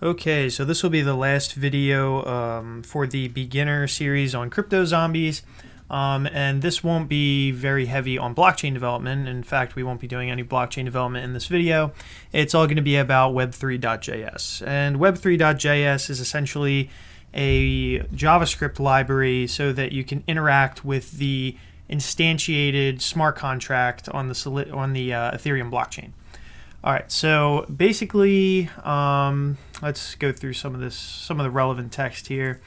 Okay, so this will be the last video for the beginner series on crypto zombies, and this won't be very heavy on blockchain development. In fact, we won't be doing any blockchain development in this video. It's all going to be about Web3.js, and Web3.js is essentially a JavaScript library so that you can interact with the instantiated smart contract on the Ethereum blockchain. All right, so basically, let's go through some of the relevant text here.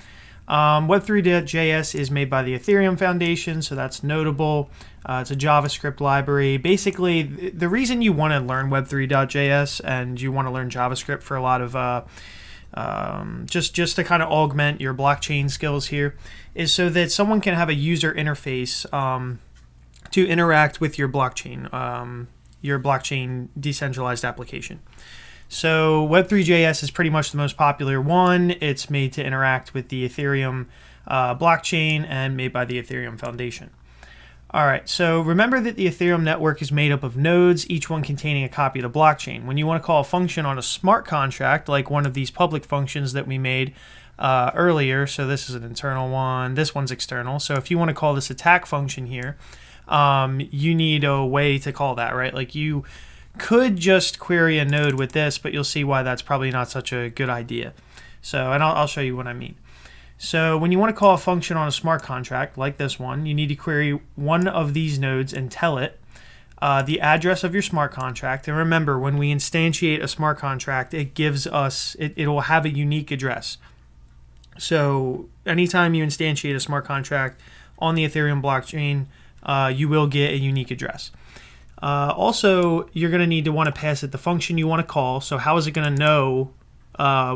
Web3.js is made by the Ethereum Foundation, so that's notable. It's a JavaScript library. Basically, the reason you want to learn Web3.js and you want to learn JavaScript for a lot of just to kind of augment your blockchain skills here is so that someone can have a user interface to interact with your blockchain decentralized application. So Web3.js is pretty much the most popular one. It's made to interact with the Ethereum blockchain and made by the Ethereum Foundation. All right, so remember that the Ethereum network is made up of nodes, each one containing a copy of the blockchain. When you want to call a function on a smart contract, like one of these public functions that we made earlier, so this is an internal one, this one's external. So if you want to call this attack function here, you need a way to call that, right? Like you could just query a node with this, but you'll see why that's probably not such a good idea. So, and I'll show you what I mean. So when you want to call a function on a smart contract, like this one, you need to query one of these nodes and tell it the address of your smart contract. And remember, when we instantiate a smart contract, it gives us, it will have a unique address. So anytime you instantiate a smart contract on the Ethereum blockchain, you will get a unique address. Also, you're going to need to want to pass it the function you want to call. So how is it going to know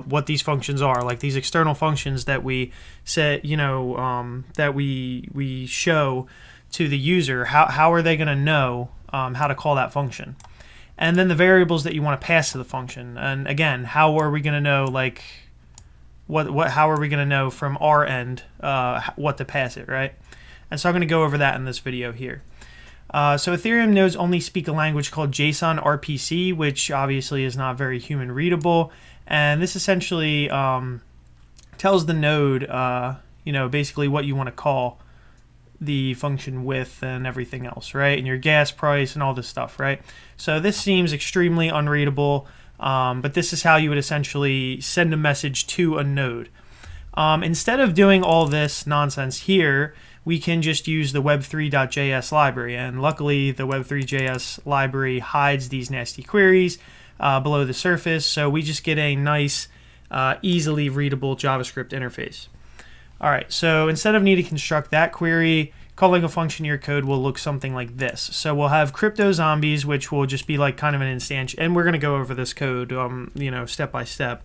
what these functions are? Like these external functions that we set, that we show to the user. How are they going to know how to call that function? And then the variables that you want to pass to the function. And again, how are we going to know how are we going to know from our end what to pass it, right? And so I'm going to go over that in this video here. So Ethereum nodes only speak a language called Json Rpc, which obviously is not very human readable. And this essentially tells the node, basically what you want to call the function with and everything else, right? And your gas price and all this stuff, right? So this seems extremely unreadable, but this is how you would essentially send a message to a node. Instead of doing all this nonsense here, we can just use the Web3.js library. And luckily, the Web3.js library hides these nasty queries below the surface. So we just get a nice, easily readable JavaScript interface. All right, so instead of needing to construct that query, calling a function in your code will look something like this. So we'll have crypto zombies, which will just be like kind of an instantiate. And we're going to go over this code, step by step.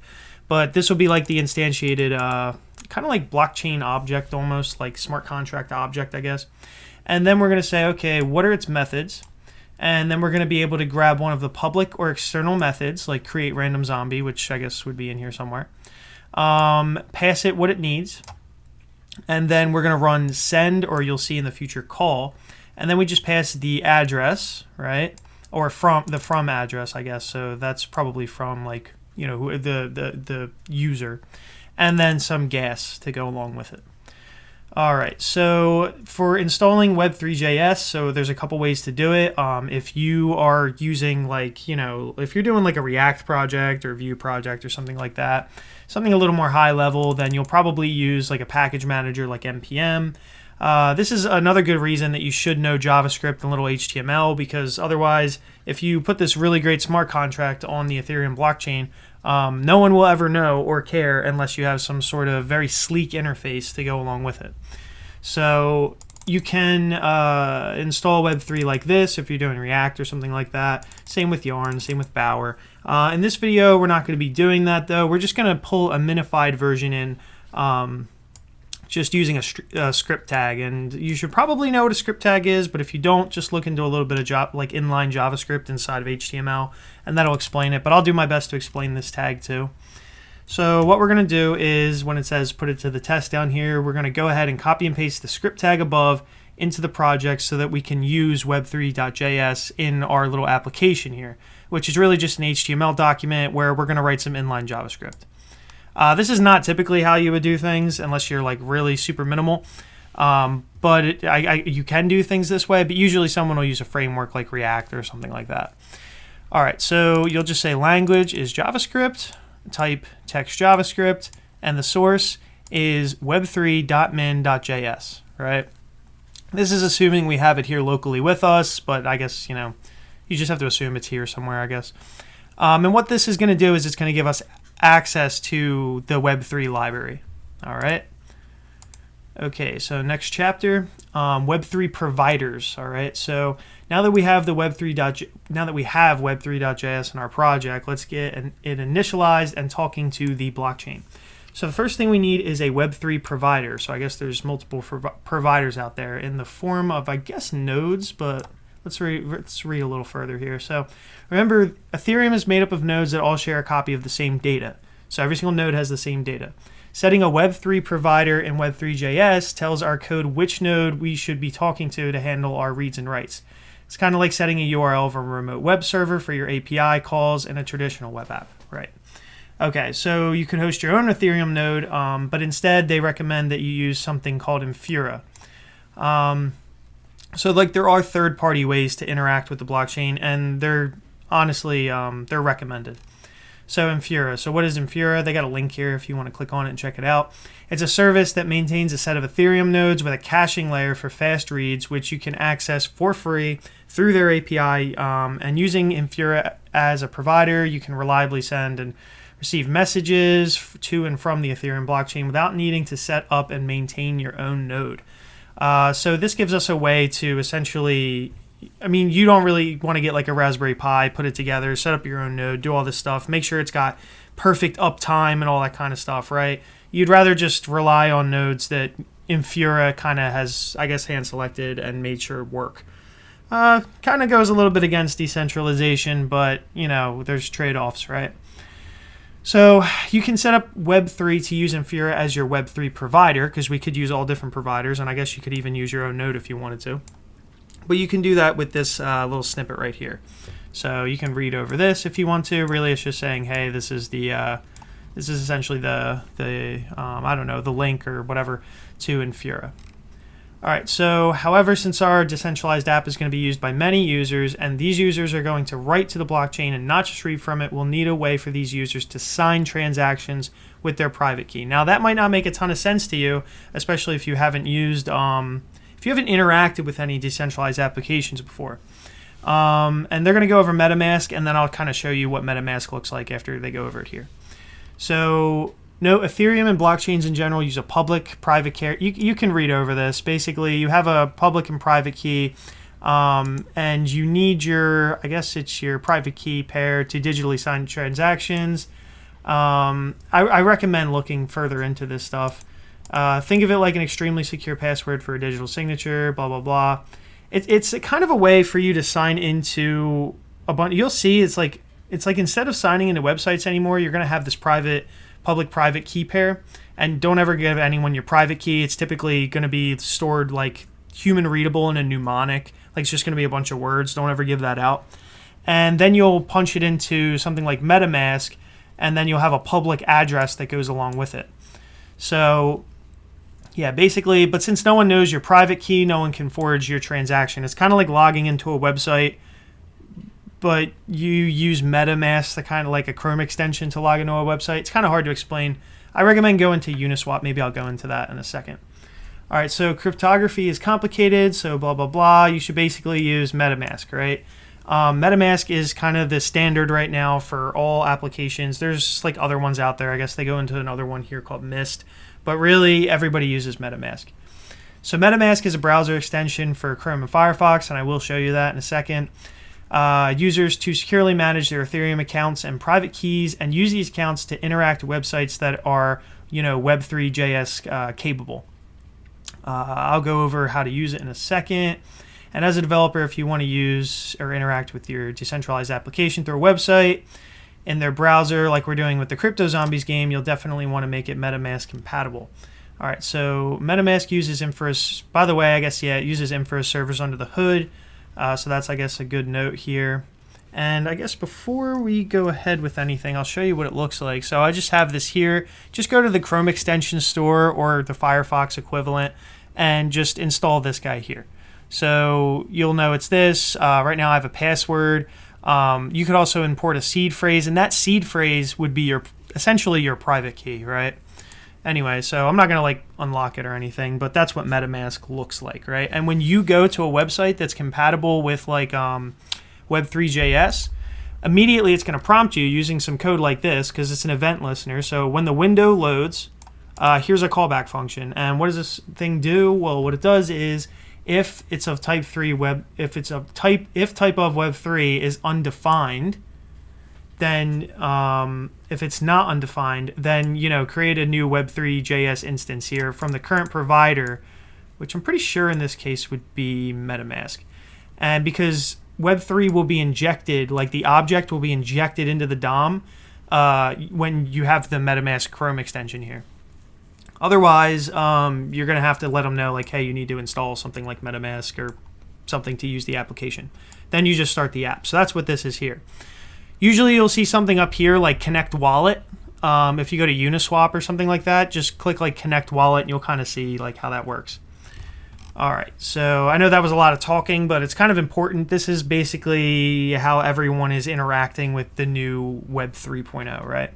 But this will be like the instantiated, kind of like blockchain object almost, like smart contract object, I guess. And then we're going to say, okay, what are its methods? And then we're going to be able to grab one of the public or external methods, like create random zombie, which I guess would be in here somewhere. Pass it what it needs. And then we're going to run send, or you'll see in the future call. And then we just pass the address, right? Or from address, I guess. So that's probably from like, the user, and then some gas to go along with it. All right, so for installing Web3.js, so there's a couple ways to do it. If you are using if you're doing like a React project or Vue project or something like that, something a little more high level, then you'll probably use like a package manager like NPM. This is another good reason that you should know JavaScript and little HTML, because otherwise, if you put this really great smart contract on the Ethereum blockchain, no one will ever know or care unless you have some sort of very sleek interface to go along with it. So you can install Web3 like this if you're doing React or something like that. Same with Yarn, same with Bower. In this video, we're not going to be doing that though. We're just going to pull a minified version in, just using a script tag. And you should probably know what a script tag is, but if you don't, just look into a little bit of inline JavaScript inside of HTML, and that'll explain it. But I'll do my best to explain this tag too. So what we're going to do is, when it says put it to the test down here, we're going to go ahead and copy and paste the script tag above into the project so that we can use Web3.js in our little application here, which is really just an HTML document where we're going to write some inline JavaScript. This is not typically how you would do things unless you're like really super minimal. But you can do things this way, but usually someone will use a framework like React or something like that. All right, so you'll just say language is JavaScript, type text JavaScript, and the source is web3.min.js, right? This is assuming we have it here locally with us, but I guess, you just have to assume it's here somewhere, I guess. And what this is going to do is it's going to give us access to the Web3 library, all right? Okay, so next chapter, Web3 Providers, all right? So now that we have the Web3.js in our project, let's get it initialized and talking to the blockchain. So the first thing we need is a Web3 provider. So I guess there's multiple providers out there in the form of, I guess, nodes, but let's read a little further here. So remember, Ethereum is made up of nodes that all share a copy of the same data. So every single node has the same data. Setting a Web3 provider in Web3 Js tells our code which node we should be talking to handle our reads and writes. It's kind of like setting a URL of a remote web server for your API calls in a traditional web app, right? Okay, so you could host your own Ethereum node, but instead they recommend that you use something called Infura. So like there are third-party ways to interact with the blockchain, and they're honestly, they're recommended. So Infura. So what is Infura? They got a link here if you want to click on it and check it out. It's a service that maintains a set of Ethereum nodes with a caching layer for fast reads, which you can access for free through their API. And using Infura as a provider, you can reliably send and receive messages to and from the Ethereum blockchain without needing to set up and maintain your own node. So this gives us a way to essentially, you don't really want to get like a Raspberry Pi, put it together, set up your own node, do all this stuff, make sure it's got perfect uptime and all that kind of stuff, right? You'd rather just rely on nodes that Infura kind of has, I guess, hand-selected and made sure work. Kind of goes a little bit against decentralization, but, there's trade-offs, right? So you can set up Web3 to use Infura as your Web3 provider, because we could use all different providers, and I guess you could even use your own node if you wanted to. But you can do that with this little snippet right here. So you can read over this if you want to. Really, it's just saying, hey, this is essentially the link or whatever to Infura. All right, so however, since our decentralized app is going to be used by many users, and these users are going to write to the blockchain and not just read from it, we'll need a way for these users to sign transactions with their private key. Now, that might not make a ton of sense to you, especially if you haven't used, if you haven't interacted with any decentralized applications before. And they're going to go over Metamask, and then I'll kind of show you what Metamask looks like after they go over it here. So no, Ethereum and blockchains in general use a public-private key. You can read over this. Basically, you have a public and private key, and you need your private key pair to digitally sign transactions. I recommend looking further into this stuff. Think of it like an extremely secure password for a digital signature, blah, blah, blah. It's a kind of a way for you to sign into a bunch. You'll see it's like instead of signing into websites anymore, you're going to have this public-private key pair, and don't ever give anyone your private key. It's typically going to be stored like human readable in a mnemonic. Like it's just going to be a bunch of words. Don't ever give that out. And then you'll punch it into something like MetaMask, and then you'll have a public address that goes along with it. So yeah, basically, but since no one knows your private key, no one can forge your transaction. It's kind of like logging into a website, but you use MetaMask, the kind of like a Chrome extension to log into a website. It's kind of hard to explain. I recommend going to Uniswap. Maybe I'll go into that in a second. All right, so cryptography is complicated, so blah, blah, blah. You should basically use MetaMask, right? MetaMask is kind of the standard right now for all applications. There's like other ones out there. I guess they go into another one here called Mist, but really everybody uses MetaMask. So MetaMask is a browser extension for Chrome and Firefox, and I will show you that in a second. Users to securely manage their Ethereum accounts and private keys and use these accounts to interact with websites that are, Web3 Js capable. I'll go over how to use it in a second. And as a developer, if you want to use or interact with your decentralized application through a website in their browser, like we're doing with the Crypto Zombies game, you'll definitely want to make it MetaMask compatible. All right, so MetaMask uses Infra. By the way, it uses Infra servers under the hood. So that's, I guess, a good note here. And I guess before we go ahead with anything, I'll show you what it looks like. So I just have this here. Just go to the Chrome extension store or the Firefox equivalent and just install this guy here. So you'll know it's this. Right now I have a password. You could also import a seed phrase, and that seed phrase would be essentially your private key, right? Anyway, so I'm not going to like unlock it or anything, but that's what MetaMask looks like, right? And when you go to a website that's compatible with like Web3 Js, immediately it's going to prompt you using some code like this because it's an event listener. So when the window loads, here's a callback function. And what does this thing do? Well, what it does is if it's of type 3 if type of Web3 is undefined, then if it's not undefined, then create a new Web3 JS instance here from the current provider, which I'm pretty sure in this case would be MetaMask. And because Web3 will be injected, like the object will be injected into the DOM when you have the MetaMask Chrome extension here. Otherwise, you're going to have to let them know, like, hey, you need to install something like MetaMask or something to use the application. Then you just start the app. So that's what this is here. Usually you'll see something up here like Connect Wallet. If you go to Uniswap or something like that, just click like Connect Wallet and you'll kind of see like how that works. All right, so I know that was a lot of talking, but it's kind of important. This is basically how everyone is interacting with the new Web 3.0, right?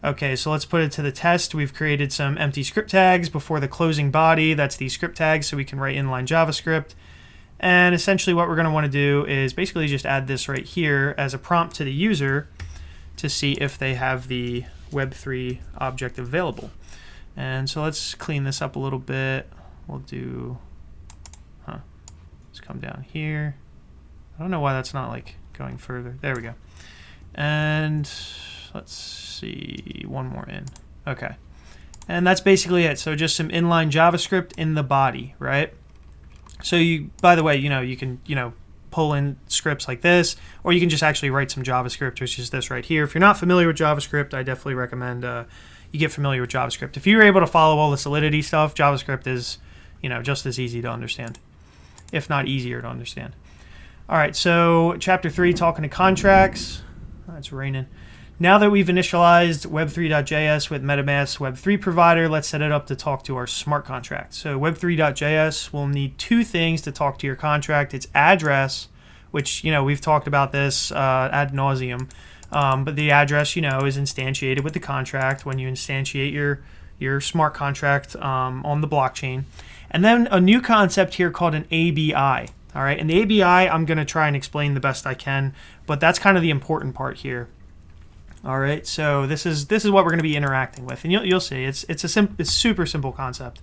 Okay, so let's put it to the test. We've created some empty script tags before the closing body. That's the script tags, so we can write inline JavaScript. And essentially what we're going to want to do is basically just add this right here as a prompt to the user to see if they have the Web3 object available. And so let's clean this up a little bit. We'll do, let's come down here. I don't know why that's not like going further. There we go. And let's see, one more in. Okay. And that's basically it. So just some inline JavaScript in the body, right? So you, by the way, you can, pull in scripts like this, or you can just actually write some JavaScript, which is this right here. If you're not familiar with JavaScript, I definitely recommend you get familiar with JavaScript. If you're able to follow all the Solidity stuff, JavaScript is, just as easy to understand, if not easier to understand. All right, so chapter 3, talking to contracts. Oh, it's raining. Now that we've initialized Web3.js with Metamask Web3 Provider, let's set it up to talk to our smart contract. So Web3.js will need two things to talk to your contract. It's address, which, we've talked about this ad nauseum, but the address, is instantiated with the contract when you instantiate your smart contract on the blockchain. And then a new concept here called an ABI. All right, and the ABI, I'm going to try and explain the best I can, but that's kind of the important part here. All right, so this is what we're going to be interacting with, and you'll see it's super simple concept.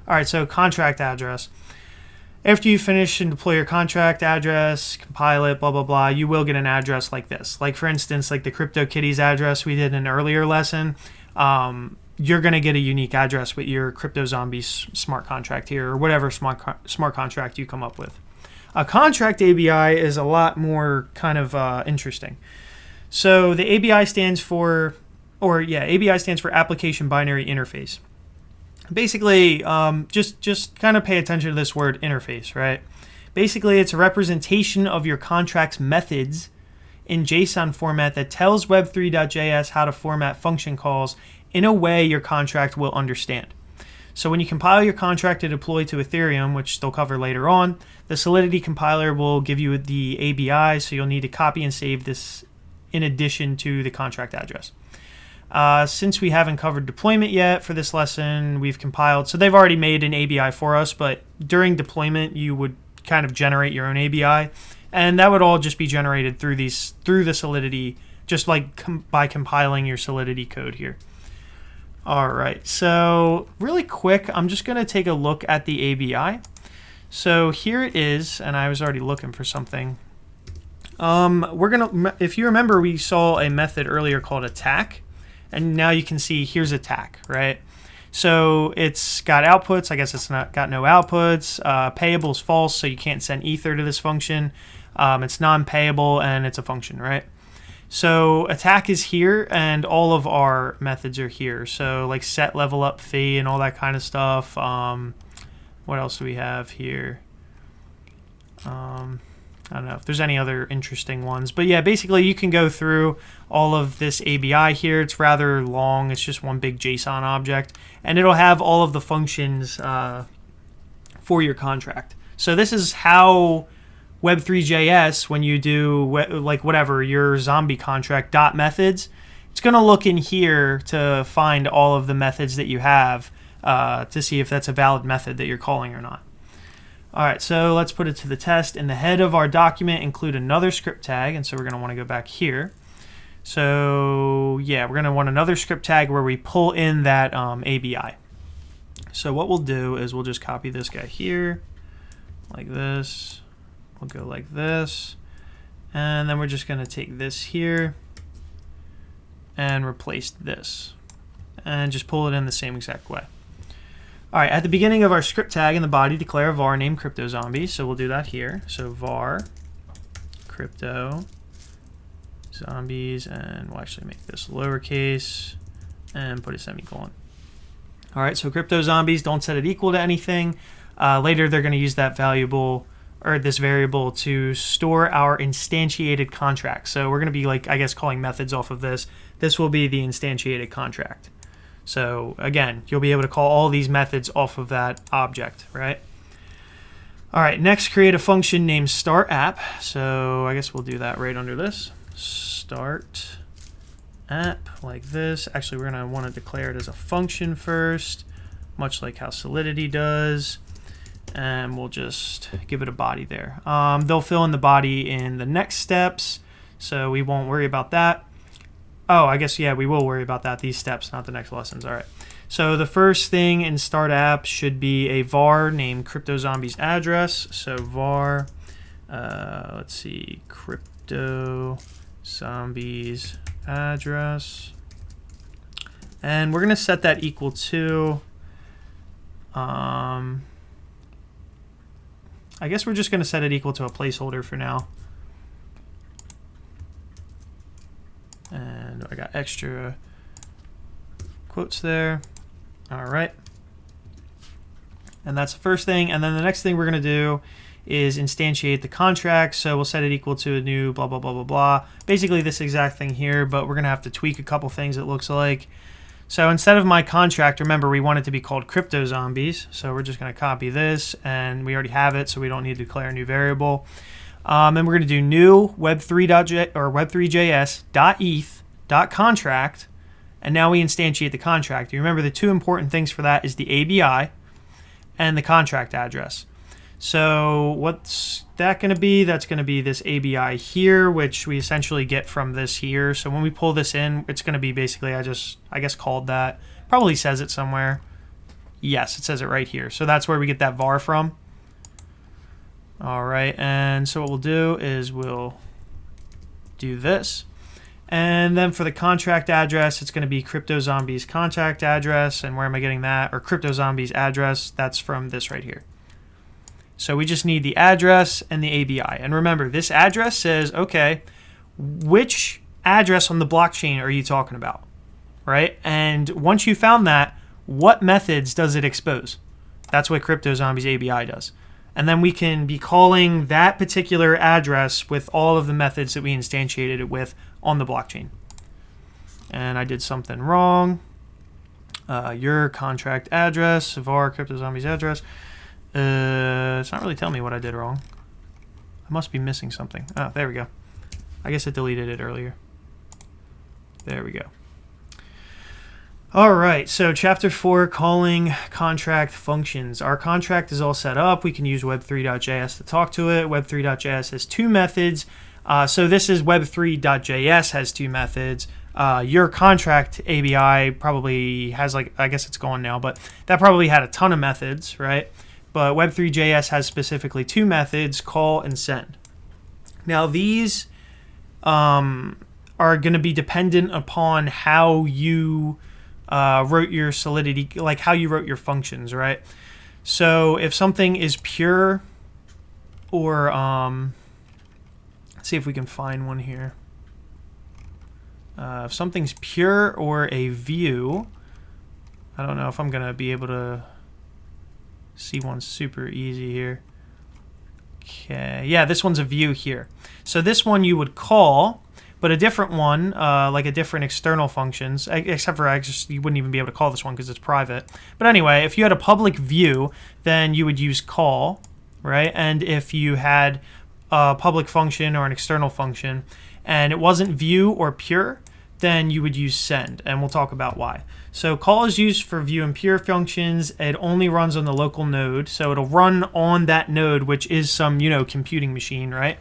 All right, so contract address. After you finish and deploy your contract address, compile it, blah blah blah, you will get an address like this. Like for instance, like the CryptoKitties address we did in an earlier lesson. You're going to get a unique address with your CryptoZombies smart contract here, or whatever smart contract you come up with. A contract ABI is a lot more kind of interesting. So the ABI stands for, ABI stands for Application Binary Interface. Basically, just kind of pay attention to this word interface, right? Basically, it's a representation of your contract's methods in JSON format that tells Web3.js how to format function calls in a way your contract will understand. So when you compile your contract to deploy to Ethereum, which they'll cover later on, the Solidity compiler will give you the ABI, so you'll need to copy and save this in addition to the contract address. Since we haven't covered deployment yet for this lesson, we've compiled. So they've already made an ABI for us, but during deployment, you would kind of generate your own ABI, and that would all just be generated through the Solidity, just like by compiling your Solidity code here. All right, so really quick, I'm just going to take a look at the ABI. So here it is, and I was already looking for something. If you remember, we saw a method earlier called attack, and now you can see here's attack, right? So it's got outputs. I guess it's not got no outputs. Payable is false, so you can't send ether to this function. It's non-payable, and it's a function, right? So attack is here, and all of our methods are here. So like set level up fee and all that kind of stuff. What else do we have here? I don't know if there's any other interesting ones, but yeah, basically you can go through all of this ABI here. It's rather long. It's just one big JSON object, and it'll have all of the functions for your contract. So this is how Web3 Js, when you do like whatever your zombie contract dot methods, it's going to look in here to find all of the methods that you have to see if that's a valid method that you're calling or not. All right, so let's put it to the test. In the head of our document, include another script tag, and so we're going to want to go back here. So yeah, we're going to want another script tag where we pull in that ABI. So what we'll do is we'll just copy this guy here, like this. We'll go like this, and then we're just going to take this here and replace this, and just pull it in the same exact way. All right, at the beginning of our script tag in the body, declare a var named CryptoZombies. So we'll do that here. So var crypto zombies, and we'll actually make this lowercase and put a semicolon. All right, so CryptoZombies, don't set it equal to anything. Later, they're going to use that variable to store our instantiated contract. So we're going to be like, I guess, calling methods off of this. This will be the instantiated contract. So again, you'll be able to call all these methods off of that object, right? All right, next create a function named Startapp. So I guess we'll do that right under this. Startapp, like this. Actually, we're going to want to declare it as a function first, much like how Solidity does. And we'll just give it a body there. They'll fill in the body in the next steps, so we won't worry about that. Oh, I guess, yeah, we will worry about that, these steps, not the next lessons. All right. So the first thing in Startapp should be a var named CryptoZombies address. So var, let's see, CryptoZombies address. And we're going to set that equal to, I guess we're just going to set it equal to a placeholder for now. And I got extra quotes there. All right. And that's the first thing. And then the next thing we're going to do is instantiate the contract. So we'll set it equal to a new blah, blah, blah, blah, blah. Basically this exact thing here, but we're going to have to tweak a couple things, it looks like. So instead of my contract, remember we want it to be called CryptoZombies. So we're just going to copy this, and we already have it, so we don't need to declare a new variable. And we're going to do new Web3.js.eth.contract, and now we instantiate the contract. You remember the two important things for that is the ABI and the contract address. So what's that going to be? That's going to be this ABI here, which we essentially get from this here. So when we pull this in, it's going to be basically, I guess called that. Probably says it somewhere. Yes, it says it right here. So that's where we get that var from. All right, and so what we'll do is we'll do this. And then for the contract address, it's going to be CryptoZombies contract address. And where am I getting that? Or CryptoZombies address, that's from this right here. So we just need the address and the ABI. And remember, this address says, okay, which address on the blockchain are you talking about, right? And once you found that, what methods does it expose? That's what CryptoZombies ABI does. And then we can be calling that particular address with all of the methods that we instantiated it with on the blockchain. And I did something wrong. Your contract address, var CryptoZombies address. It's not really telling me what I did wrong. I must be missing something. Oh, there we go. I guess I deleted it earlier. There we go. All right, so chapter 4, calling contract functions. Our contract is all set up. We can use Web3.js to talk to it. Web3.js has two methods. So this is Web3.js has two methods. Your contract ABI probably has, like, I guess it's gone now, but that probably had a ton of methods, right? But Web3.js has specifically two methods, call and send. Now these are going to be dependent upon how you wrote your Solidity, like how you wrote your functions, right? So if something is pure, or let's see if we can find one here. If something's pure or a view, I don't know if I'm going to be able to see one super easy here. Okay, yeah, this one's a view here. So this one you would call, but a different one, like a different external functions, except for you wouldn't even be able to call this one because it's private. But anyway, if you had a public view, then you would use call, right? And if you had a public function or an external function, and it wasn't view or pure, then you would use send, and we'll talk about why. So call is used for view and pure functions. It only runs on the local node, so it'll run on that node, which is some, computing machine, right?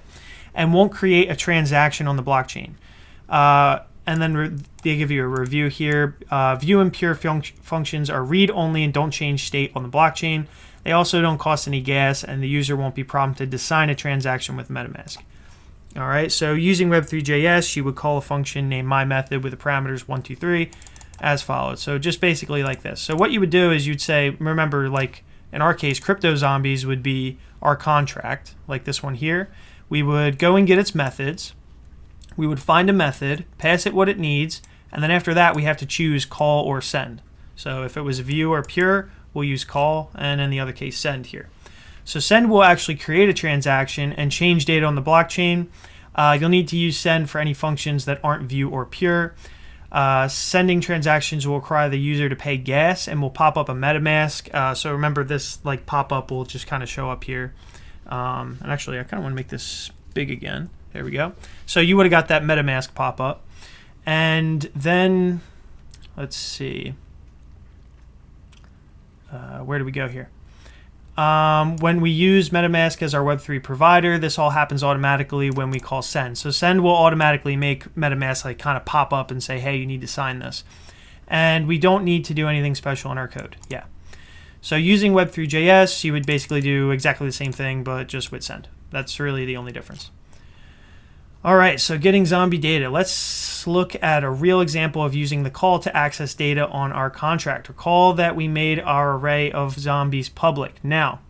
And won't create a transaction on the blockchain. And then they give you a review here. View and pure functions are read-only and don't change state on the blockchain. They also don't cost any gas, and the user won't be prompted to sign a transaction with Metamask. All right, so using Web3 Js, you would call a function named myMethod with the parameters 1, 2, 3 as follows. So just basically like this. So what you would do is you'd say, remember, like in our case, crypto zombies would be our contract, like this one here. We would go and get its methods. We would find a method, pass it what it needs, and then after that we have to choose call or send. So if it was view or pure, we'll use call, and in the other case, send here. So send will actually create a transaction and change data on the blockchain. You'll need to use send for any functions that aren't view or pure. Sending transactions will require the user to pay gas and will pop up a MetaMask. So remember, this like pop-up will just kind of show up here. And actually, I kind of want to make this big again. There we go. So you would have got that MetaMask pop-up. And then, let's see. Where do we go here? When we use Metamask as our Web3 provider, this all happens automatically when we call send. So send will automatically make Metamask like kind of pop up and say, hey, you need to sign this. And we don't need to do anything special in our code. Yeah. So using Web3 Js, you would basically do exactly the same thing, but just with send. That's really the only difference. All right, so getting zombie data. Let's look at a real example of using the call to access data on our contract. Recall that we made our array of zombies public. Now,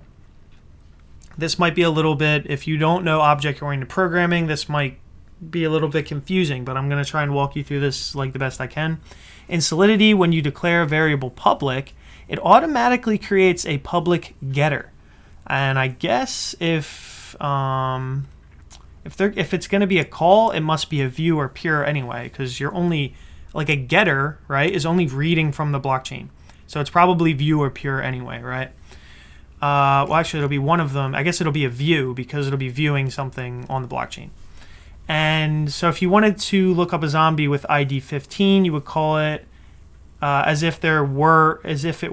this might be a little bit, if you don't know object-oriented programming, this might be a little bit confusing, but I'm going to try and walk you through this like the best I can. In Solidity, when you declare a variable public, it automatically creates a public getter. And I guess if it's going to be a call, it must be a view or pure anyway, because you're only, like a getter, right, is only reading from the blockchain. So it's probably view or pure anyway, right? Well, actually, it'll be one of them. I guess it'll be a view because it'll be viewing something on the blockchain. And so if you wanted to look up a zombie with ID 15, you would call it as if it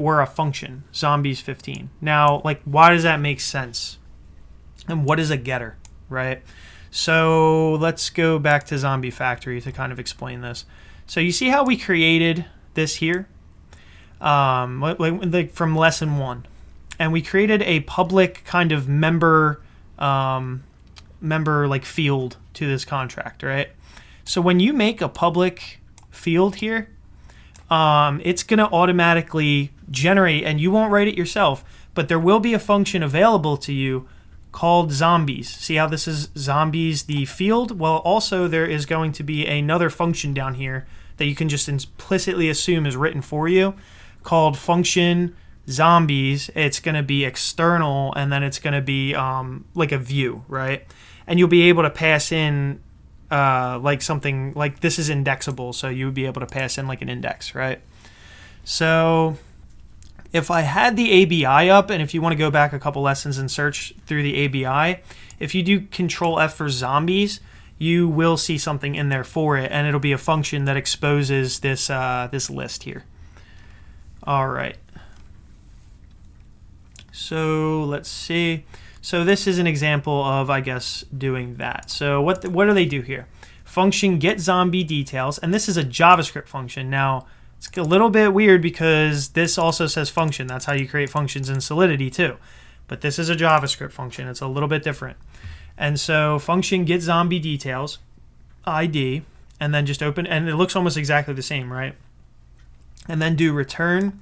were a function, zombies 15. Now, like, why does that make sense? And what is a getter, right? So let's go back to Zombie Factory to kind of explain this. So you see how we created this here, like from lesson 1, and we created a public kind of member like field to this contract, right? So when you make a public field here, it's going to automatically generate, and you won't write it yourself, but there will be a function available to you called zombies. See how this is zombies, the field? Well, also there is going to be another function down here that you can just implicitly assume is written for you called function zombies. It's going to be external, and then it's going to be like a view, right? And you'll be able to pass in like something like this is indexable, so you would be able to pass in like an index, right? So if I had the ABI up, and if you want to go back a couple lessons and search through the ABI, if you do Control F for zombies, you will see something in there for it, and it'll be a function that exposes this this list here. All right. So let's see. So this is an example of, I guess, doing that. So what do they do here? Function get zombie details, and this is a JavaScript function. Now, it's a little bit weird because this also says function. That's how you create functions in Solidity too. But this is a JavaScript function. It's a little bit different. And so function get zombie details, ID, and then just open, and it looks almost exactly the same, right? And then do return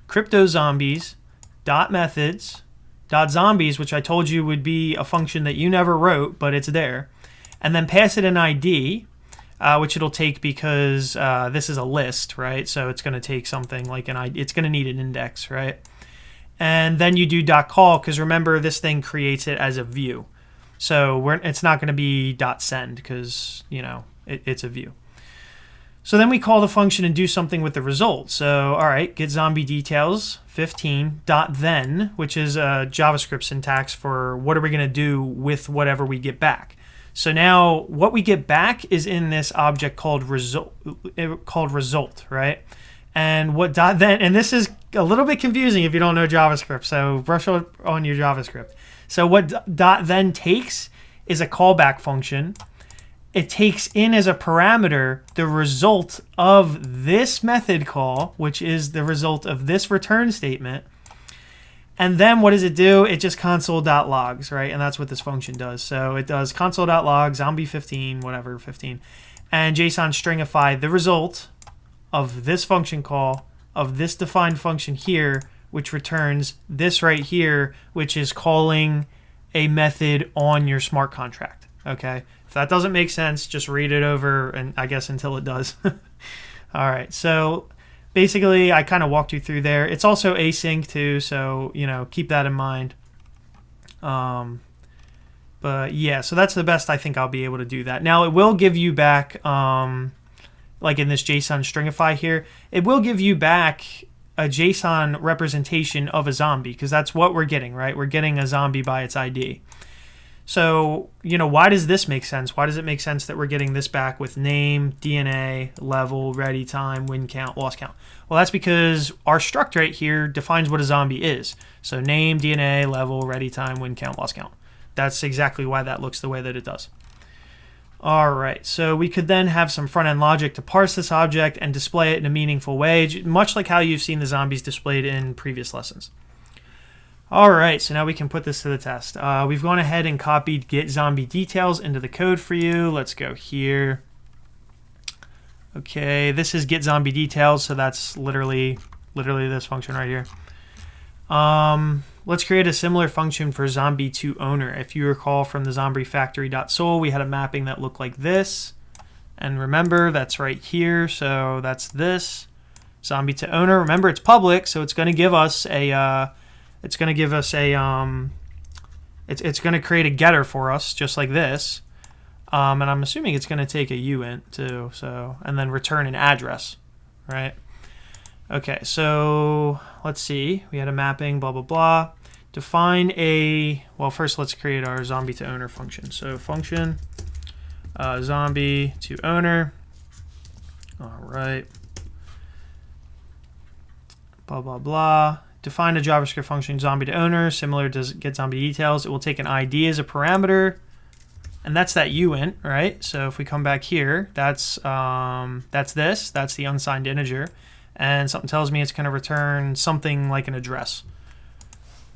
crypto zombies dot methods dot zombies, which I told you would be a function that you never wrote, but it's there. And then pass it an ID, which it'll take because this is a list, right? So it's going to take something like an ID. It's going to need an index, right? And then you do .call, because remember, this thing creates it as a view. So it's not going to be .send because, you know, it's a view. So then we call the function and do something with the result. So, all right, get zombie details 15.then, which is a JavaScript syntax for what are we going to do with whatever we get back. So now what we get back is in this object called result, right? And what .then, and this is a little bit confusing if you don't know JavaScript, so brush up on your JavaScript. So what .then takes is a callback function. It takes in as a parameter the result of this method call, which is the result of this return statement. And then what does it do? It just console.logs, right? And that's what this function does. So it does console.log, zombie 15, whatever, 15, and JSON stringify the result of this function call of this defined function here, which returns this right here, which is calling a method on your smart contract, okay? If that doesn't make sense, just read it over, and I guess until it does. All right, so basically I kind of walked you through there. It's also async too, so you know, keep that in mind. But yeah, so that's the best I think I'll be able to do that. Now it will give you back, like in this JSON stringify here, it will give you back a JSON representation of a zombie, because that's what we're getting, right? We're getting a zombie by its ID. So, you know, why does this make sense? Why does it make sense that we're getting this back with name, DNA, level, ready time, win count, loss count? Well, that's because our struct right here defines what a zombie is. So name, DNA, level, ready time, win count, loss count. That's exactly why that looks the way that it does. All right, so we could then have some front-end logic to parse this object and display it in a meaningful way, much like how you've seen the zombies displayed in previous lessons. All right, so now we can put this to the test. We've gone ahead and copied get zombie details into the code for you. Let's go here. Okay, this is get zombie details, so that's literally this function right here. Let's create a similar function for zombie to owner. If you recall from the zombie factory.sol, we had a mapping that looked like this. And remember, that's right here, so that's this. Zombie to owner, remember it's public, so it's going to give us a it's going to create a getter for us, just like this. And I'm assuming it's going to take a uint too, so, and then return an address, right? Okay, so let's see. We had a mapping, blah, blah, blah. Define a, well, first let's create our zombie to owner function. So function, zombie to owner. All right. Blah, blah, blah. Define a JavaScript function zombie to owner, similar to get zombie details. It will take an ID as a parameter, and that's that uint, right? So if we come back here, that's the unsigned integer, and something tells me it's going to return something like an address,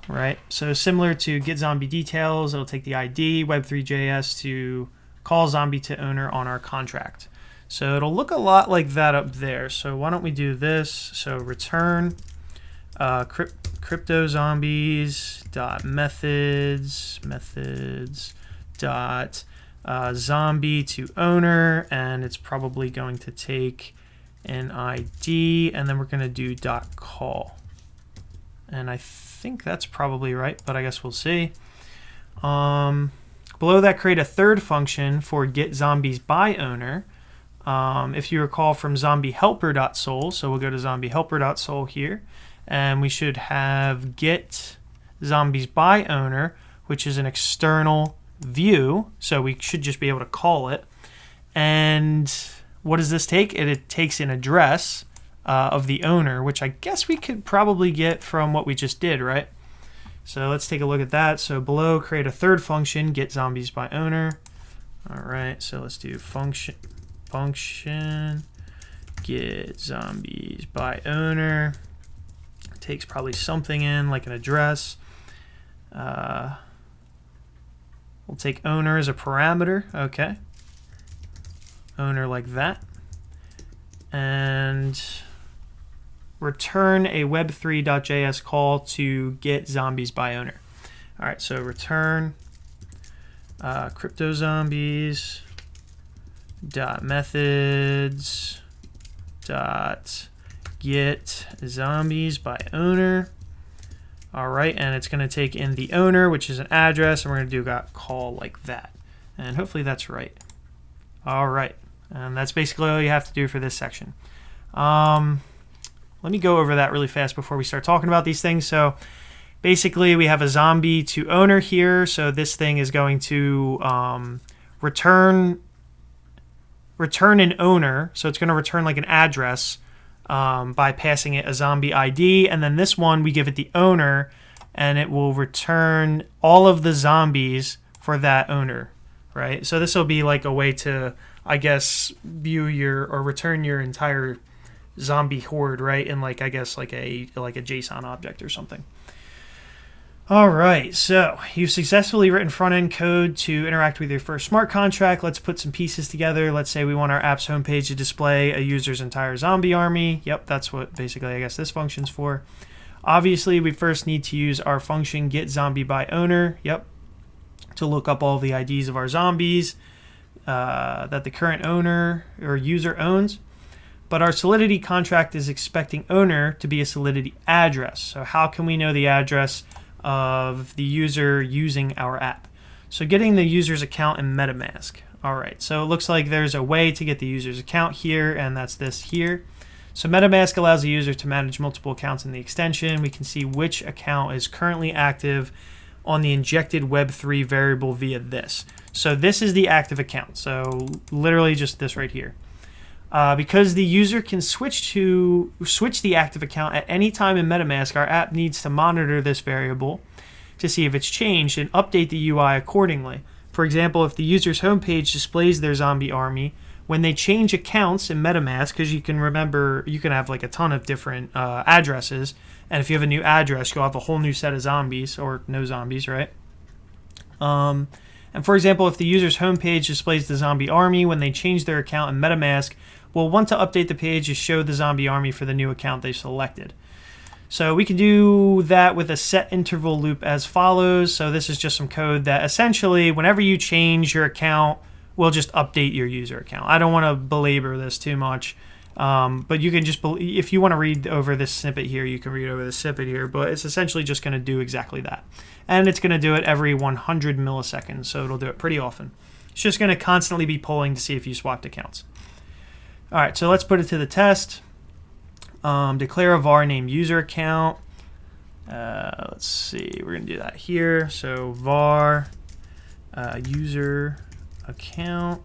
right? So similar to get zombie details, it'll take the ID, Web3 Js to call zombie to owner on our contract. So it'll look a lot like that up there. So why don't we do this? So return crypto zombies dot methods dot zombie to owner, and it's probably going to take an ID, and then we're going to do dot call, and I think that's probably right, but I guess we'll see. Below that, create a third function for get zombies by owner. If you recall from zombie helper.sol, so we'll go to zombie helper.sol here, and we should have get zombies by owner, which is an external view, so we should just be able to call it. And what does this take? It takes an address of the owner, which I guess we could probably get from what we just did, right? So let's take a look at that. So below, create a third function, get zombies by owner. All right, so let's do function get zombies by owner. Takes probably something in like an address. We'll take owner as a parameter. Okay, owner like that, and return a web3.js call to get zombies by owner. All right, so return crypto zombies dot methods dot get zombies by owner. All right, and it's going to take in the owner, which is an address, and we're going to do a call like that. And hopefully that's right. All right, and that's basically all you have to do for this section. Let me go over that really fast before we start talking about these things. So basically we have a zombie to owner here. So this thing is going to return an owner. So it's going to return like an address by passing it a zombie ID. And then this one, we give it the owner, and it will return all of the zombies for that owner, right? So this will be like a way to, I guess, view or return your entire zombie horde, right? In like, I guess, like a JSON object or something. All right, so you've successfully written front-end code to interact with your first smart contract. Let's put some pieces together. Let's say we want our app's homepage to display a user's entire zombie army. Yep, that's what basically I guess this function's for. Obviously, we first need to use our function getZombieByOwner. Yep, to look up all the IDs of our zombies that the current owner or user owns. But our Solidity contract is expecting owner to be a Solidity address. So how can we know the address of the user using our app? So getting the user's account in Metamask. All right, so it looks like there's a way to get the user's account here, and that's this here. So Metamask allows the user to manage multiple accounts in the extension. We can see which account is currently active on the injected Web3 variable via this. So this is the active account. So literally just this right here. Because the user can switch the active account at any time in Metamask, our app needs to monitor this variable to see if it's changed and update the UI accordingly. For example, if the user's homepage displays their zombie army, when they change accounts in Metamask, because you can remember, you can have like a ton of different addresses, and if you have a new address, you'll have a whole new set of zombies, or no zombies, right? And for example, if the user's homepage displays the zombie army, when they change their account in Metamask, we'll want to update the page to show the zombie army for the new account they selected. So we can do that with a set interval loop as follows. So this is just some code that essentially, whenever you change your account, will just update your user account. I don't want to belabor this too much, but you can just, if you want to read over this snippet here, you can read over this snippet here, but it's essentially just going to do exactly that. And it's going to do it every 100 milliseconds, so it'll do it pretty often. It's just going to constantly be polling to see if you swapped accounts. All right, so let's put it to the test. Declare a var named user account. Let's see, we're going to do that here. So var user account.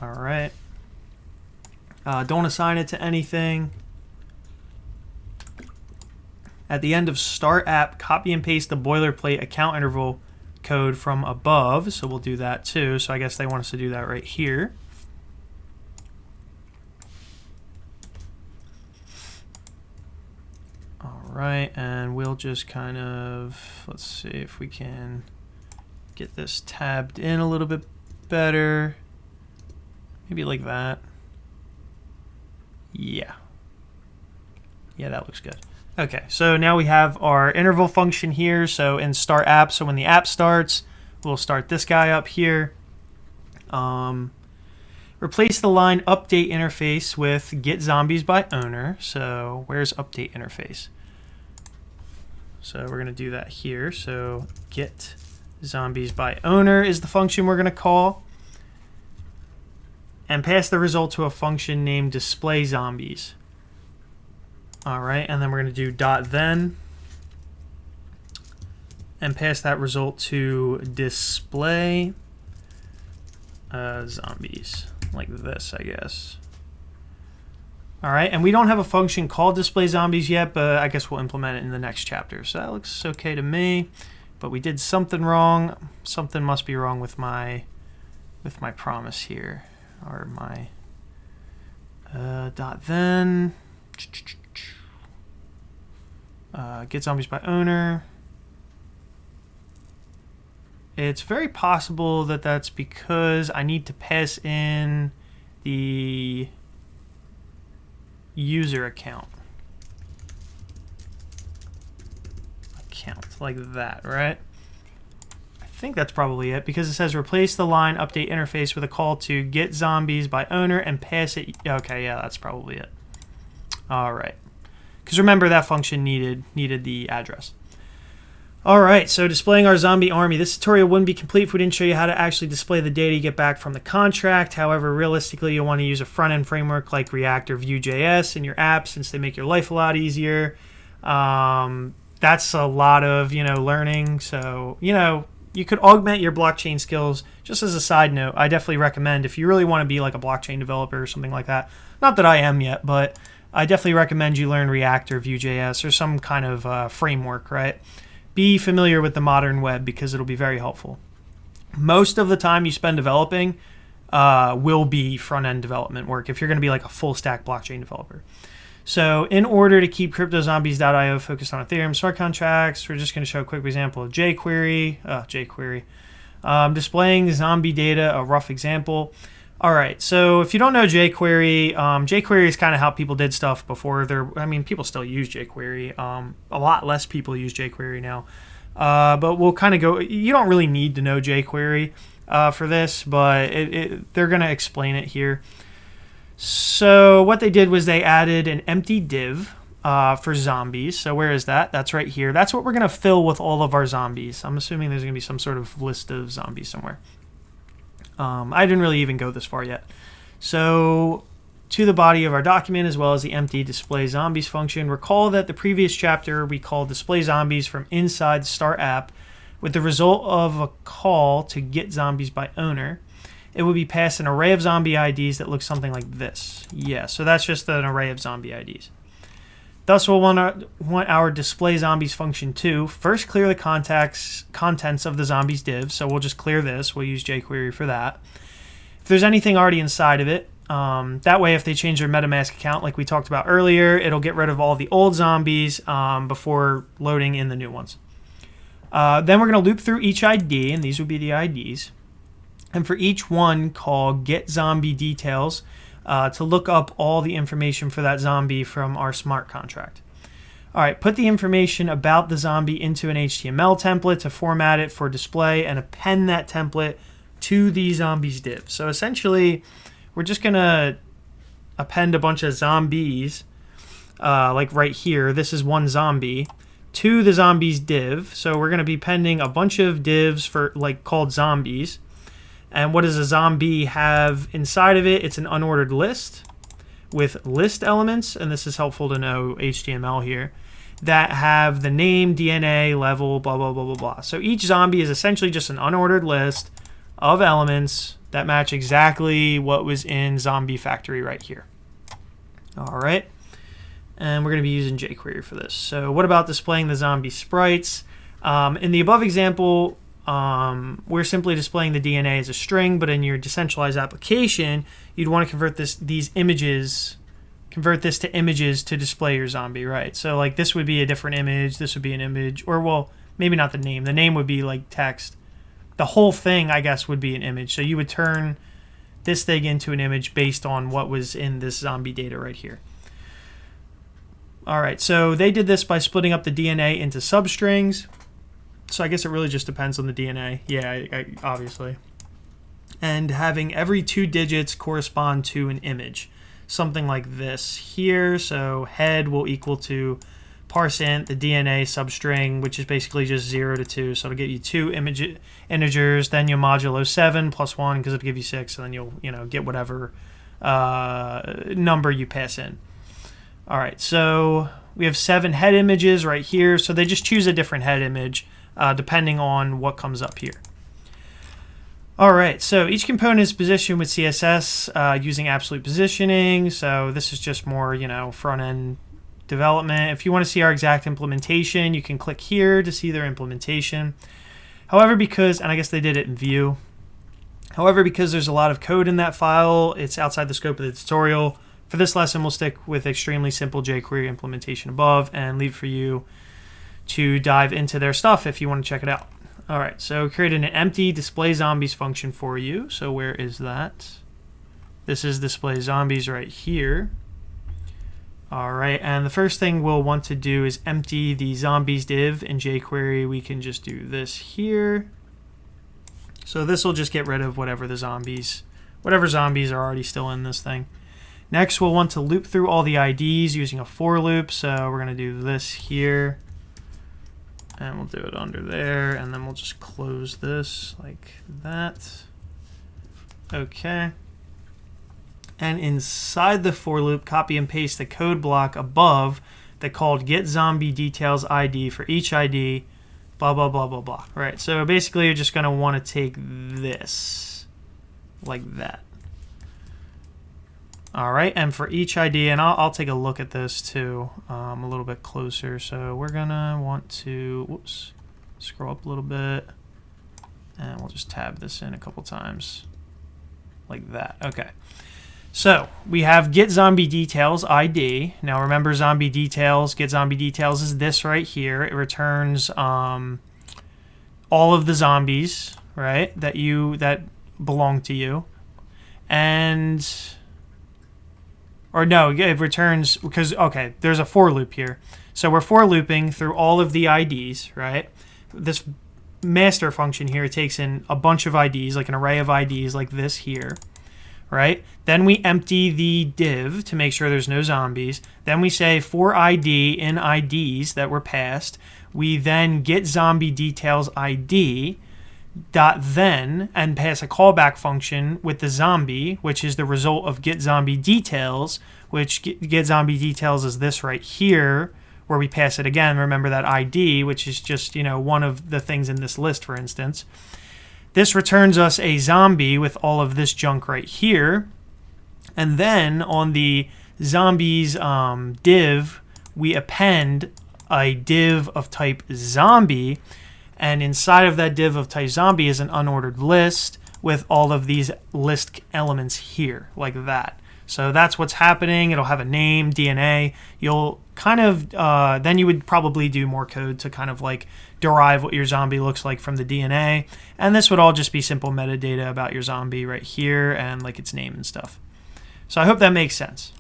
All right. Don't assign it to anything. At the end of Startapp, copy and paste the boilerplate account interval code from above. So we'll do that too. So I guess they want us to do that right here. All right, and we'll just kind of, let's see if we can get this tabbed in a little bit better. Maybe like that. Yeah, that looks good. Okay, so now we have our interval function here. So in start app, so when the app starts, we'll start this guy up here. Replace the line update interface with getZombiesByOwner. So where's update interface? So we're going to do that here. So getZombiesByOwner is the function we're going to call. And pass the result to a function named displayZombies. All right, and then we're going to do .then and pass that result to display zombies, like this, I guess. All right, and we don't have a function called displayZombies yet, but I guess we'll implement it in the next chapter. So that looks okay to me, but we did something wrong. Something must be wrong with my promise here, or my .then. getZombiesByOwner. It's very possible that that's because I need to pass in the user account like that, right? I think that's probably it, because it says replace the line update interface with a call to getZombiesByOwner and pass it. Okay, yeah, that's probably it. All right. Because remember, that function needed the address. All right, so displaying our zombie army. This tutorial wouldn't be complete if we didn't show you how to actually display the data you get back from the contract. However, realistically, you'll want to use a front-end framework like React or Vue.js in your app since they make your life a lot easier. That's a lot of, learning. So, you could augment your blockchain skills. Just as a side note, I definitely recommend if you really want to be like a blockchain developer or something like that. Not that I am yet, but I definitely recommend you learn React or Vue.js or some kind of framework, right? Be familiar with the modern web because it'll be very helpful. Most of the time you spend developing will be front-end development work if you're going to be like a full-stack blockchain developer. So in order to keep CryptoZombies.io focused on Ethereum smart contracts, we're just going to show a quick example of jQuery. Displaying zombie data, a rough example. All right, so if you don't know jQuery, jQuery is kind of how people did stuff before. People still use jQuery. A lot less people use jQuery now. But we'll kind of go, you don't really need to know jQuery for this, but they're going to explain it here. So what they did was they added an empty div for zombies. So where is that? That's right here. That's what we're going to fill with all of our zombies. I'm assuming there's going to be some sort of list of zombies somewhere. I didn't really even go this far yet. So to the body of our document as well as the empty display zombies function, recall that the previous chapter we called display zombies from inside the Startapp with the result of a call to get zombies by owner. It would be passed an array of zombie IDs that looks something like this. Yeah, so that's just an array of zombie IDs. Thus, we'll want our display zombies function to first clear the contents of the zombies div. So we'll just clear this. We'll use jQuery for that. If there's anything already inside of it, that way if they change their Metamask account like we talked about earlier, it'll get rid of all the old zombies before loading in the new ones. Then we're going to loop through each ID, and these would be the IDs. And for each one, call getZombieDetails to look up all the information for that zombie from our smart contract. All right, put the information about the zombie into an HTML template to format it for display and append that template to the zombies div. So essentially, we're just going to append a bunch of zombies, like right here. This is one zombie, to the zombies div. So we're going to be appending a bunch of divs for called zombies. And what does a zombie have inside of it? It's an unordered list with list elements, and this is helpful to know HTML here, that have the name, DNA, level, blah, blah, blah, blah, blah. So each zombie is essentially just an unordered list of elements that match exactly what was in Zombie Factory right here. All right. And we're going to be using jQuery for this. So what about displaying the zombie sprites? In the above example, we're simply displaying the DNA as a string, but in your decentralized application, you'd want to convert this to images to display your zombie, right? So like this would be a different image, this would be an image, or well, maybe not the name. The name would be like text. The whole thing, I guess, would be an image. So you would turn this thing into an image based on what was in this zombie data right here. All right, so they did this by splitting up the DNA into substrings. So I guess it really just depends on the DNA. Yeah, obviously. And having every 2 digits correspond to an image. Something like this here. So head will equal to parseInt, the DNA substring, which is basically just 0 to 2. So it'll get you 2 integers. Then you'll modulo 7 plus 1 because it'll give you 6. And then you'll get whatever number you pass in. All right, so we have 7 head images right here. So they just choose a different head image depending on what comes up here. All right, so each component is positioned with CSS using absolute positioning. So this is just more, front-end development. If you want to see our exact implementation, you can click here to see their implementation. However, and I guess they did it in Vue. However, because there's a lot of code in that file, it's outside the scope of the tutorial. For this lesson, we'll stick with extremely simple jQuery implementation above and leave for you to dive into their stuff if you want to check it out. All right, so created an empty display zombies function for you. So where is that? This is display zombies right here. All right, and the first thing we'll want to do is empty the zombies div in jQuery. We can just do this here. So this will just get rid of whatever zombies are already still in this thing. Next, we'll want to loop through all the IDs using a for loop. So we're going to do this here. And we'll do it under there. And then we'll just close this like that. OK. And inside the for loop, copy and paste the code block above that called getZombieDetailsID for each ID, blah, blah, blah, blah, blah. Right. So basically, you're just going to want to take this like that. All right, and for each ID, and I'll take a look at this too a little bit closer. So we're gonna want to, scroll up a little bit, and we'll just tab this in a couple times, like that. Okay, so we have getZombieDetailsID. Now remember, zombie details, getZombieDetails is this right here. It returns all of the zombies, right, that belong to you, and or no, it returns because, okay, there's a for loop here. So we're for looping through all of the IDs, right? This master function here takes in a bunch of IDs, like an array of IDs like this here, right? Then we empty the div to make sure there's no zombies. Then we say for ID in IDs that were passed. We then get zombie details ID dot then and pass a callback function with the zombie, which is the result of get zombie details, which get zombie details is this right here, where we pass it again. Remember that ID, which is just, one of the things in this list, for instance. This returns us a zombie with all of this junk right here. And then on the zombies div, we append a div of type zombie. And inside of that div of type zombie is an unordered list with all of these list elements here, like that. So that's what's happening. It'll have a name, DNA. You'll kind of, then you would probably do more code to kind of like derive what your zombie looks like from the DNA. And this would all just be simple metadata about your zombie right here and like its name and stuff. So I hope that makes sense.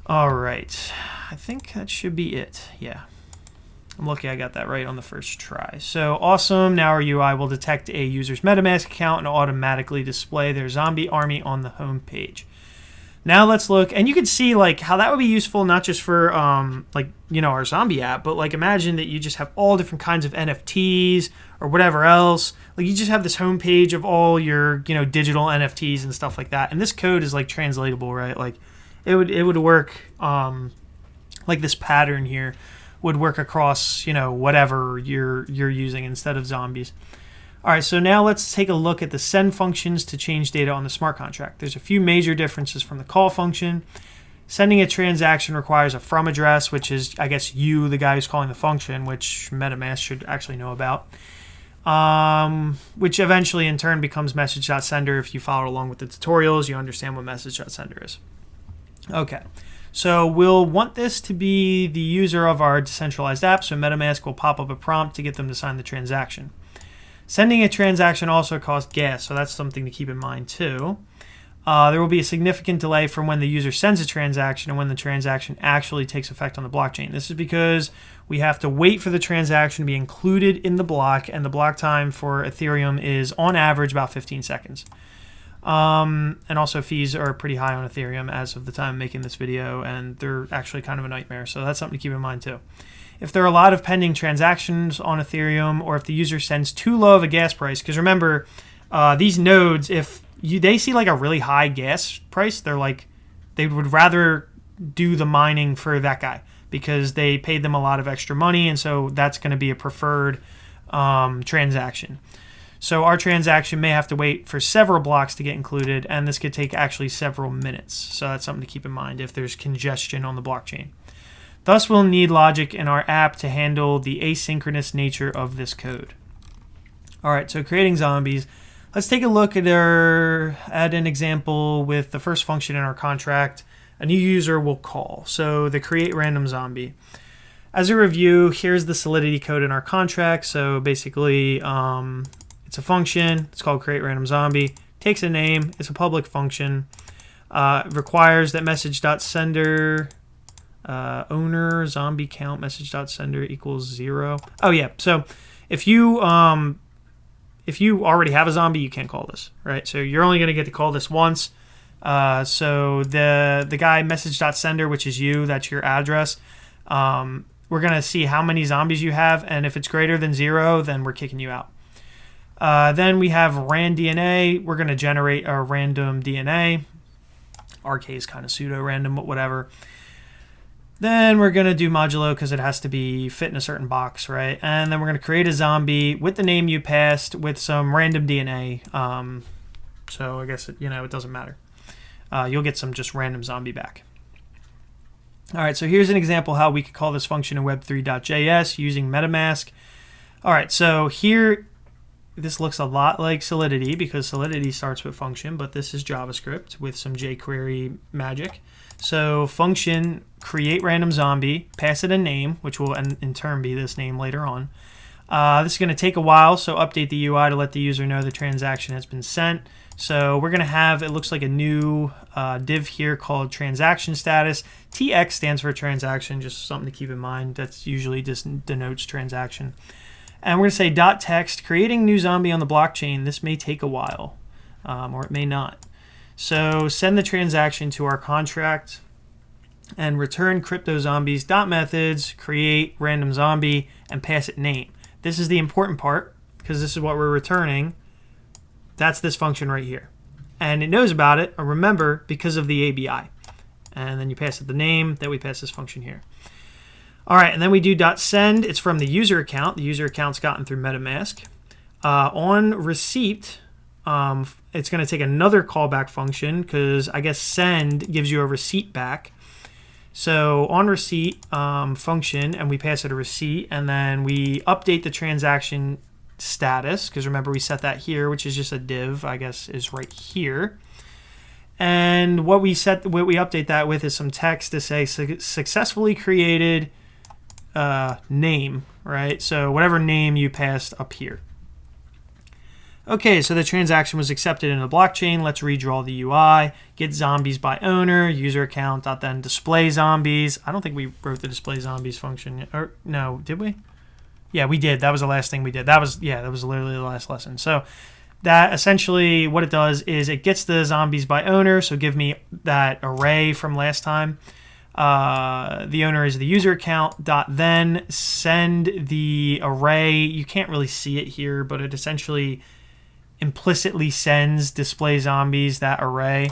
All right. I think that should be it. Yeah. I'm lucky I got that right on the first try. So awesome. Now our UI will detect a user's Metamask account and automatically display their zombie army on the home page. Now let's look, and you can see like how that would be useful not just for our zombie app, but like imagine that you just have all different kinds of NFTs or whatever else. Like you just have this home page of all your digital NFTs and stuff like that. And this code is like translatable, right? Like it would work like this pattern here would work across, whatever you're using instead of zombies. All right, so now let's take a look at the send functions to change data on the smart contract. There's a few major differences from the call function. Sending a transaction requires a from address, which is, I guess, you, the guy who's calling the function, which Metamask should actually know about, which eventually in turn becomes message.sender. If you follow along with the tutorials, you understand what message.sender is. Okay. So we'll want this to be the user of our decentralized app, so Metamask will pop up a prompt to get them to sign the transaction. Sending a transaction also costs gas, so that's something to keep in mind too. There will be a significant delay from when the user sends a transaction and when the transaction actually takes effect on the blockchain. This is because we have to wait for the transaction to be included in the block, and the block time for Ethereum is on average about 15 seconds. And also fees are pretty high on Ethereum as of the time of making this video, and they're actually kind of a nightmare. So that's something to keep in mind too. If there are a lot of pending transactions on Ethereum, or if the user sends too low of a gas price, because remember, these nodes, if they see like a really high gas price, they would rather do the mining for that guy because they paid them a lot of extra money, and so that's going to be a preferred transaction. So our transaction may have to wait for several blocks to get included, and this could take actually several minutes. So that's something to keep in mind if there's congestion on the blockchain. Thus, we'll need logic in our app to handle the asynchronous nature of this code. All right, so creating zombies. Let's take a look at an example with the first function in our contract. A new user will call. So the create random zombie. As a review, here's the Solidity code in our contract. So basically, it's a function. It's called create random zombie. Takes a name. It's a public function. Requires that message.sender owner zombie count message.sender equals 0. Oh yeah. So if you already have a zombie, you can't call this, right? So you're only going to get to call this once. So the guy message.sender, which is you, that's your address. We're going to see how many zombies you have, and if it's greater than 0, then we're kicking you out. Then we have randDNA. We're going to generate a random DNA. RK is kind of pseudo-random, but whatever. Then we're going to do modulo because it has to be fit in a certain box, right? And then we're going to create a zombie with the name you passed with some random DNA. So I guess, it doesn't matter. You'll get some just random zombie back. All right, so here's an example how we could call this function in Web3.js using Metamask. All right, so here, this looks a lot like Solidity because Solidity starts with function, but this is JavaScript with some jQuery magic. So function, create random zombie, pass it a name, which will in turn be this name later on. This is going to take a while, so update the UI to let the user know the transaction has been sent. So we're going to have, it looks like a new div here called transaction status. TX stands for transaction, just something to keep in mind. That's usually just denotes transaction. And we're going to say .text, creating new zombie on the blockchain. This may take a while, or it may not. So send the transaction to our contract and return crypto zombies .methods, create random zombie, and pass it name. This is the important part because this is what we're returning. That's this function right here. And it knows about it, or remember, because of the ABI. And then you pass it the name, then we pass this function here. All right, and then we do .send. It's from the user account. The user account's gotten through Metamask. On receipt, it's going to take another callback function because I guess send gives you a receipt back. So on receipt function, and we pass it a receipt, and then we update the transaction status, because remember we set that here, which is just a div, I guess, is right here. And what we update that with is some text to say successfully created name, right? So whatever name you passed up here. Okay, so the transaction was accepted in the blockchain. Let's redraw the UI. Get zombies by owner, user account, then display zombies. I don't think we wrote the display zombies function yet. Or no, did we? Yeah, we did. That was the last thing we did. That was literally the last lesson. So that essentially what it does is it gets the zombies by owner. So give me that array from last time. The owner is the user account. Then send the array. You can't really see it here, but it essentially implicitly sends display zombies, that array,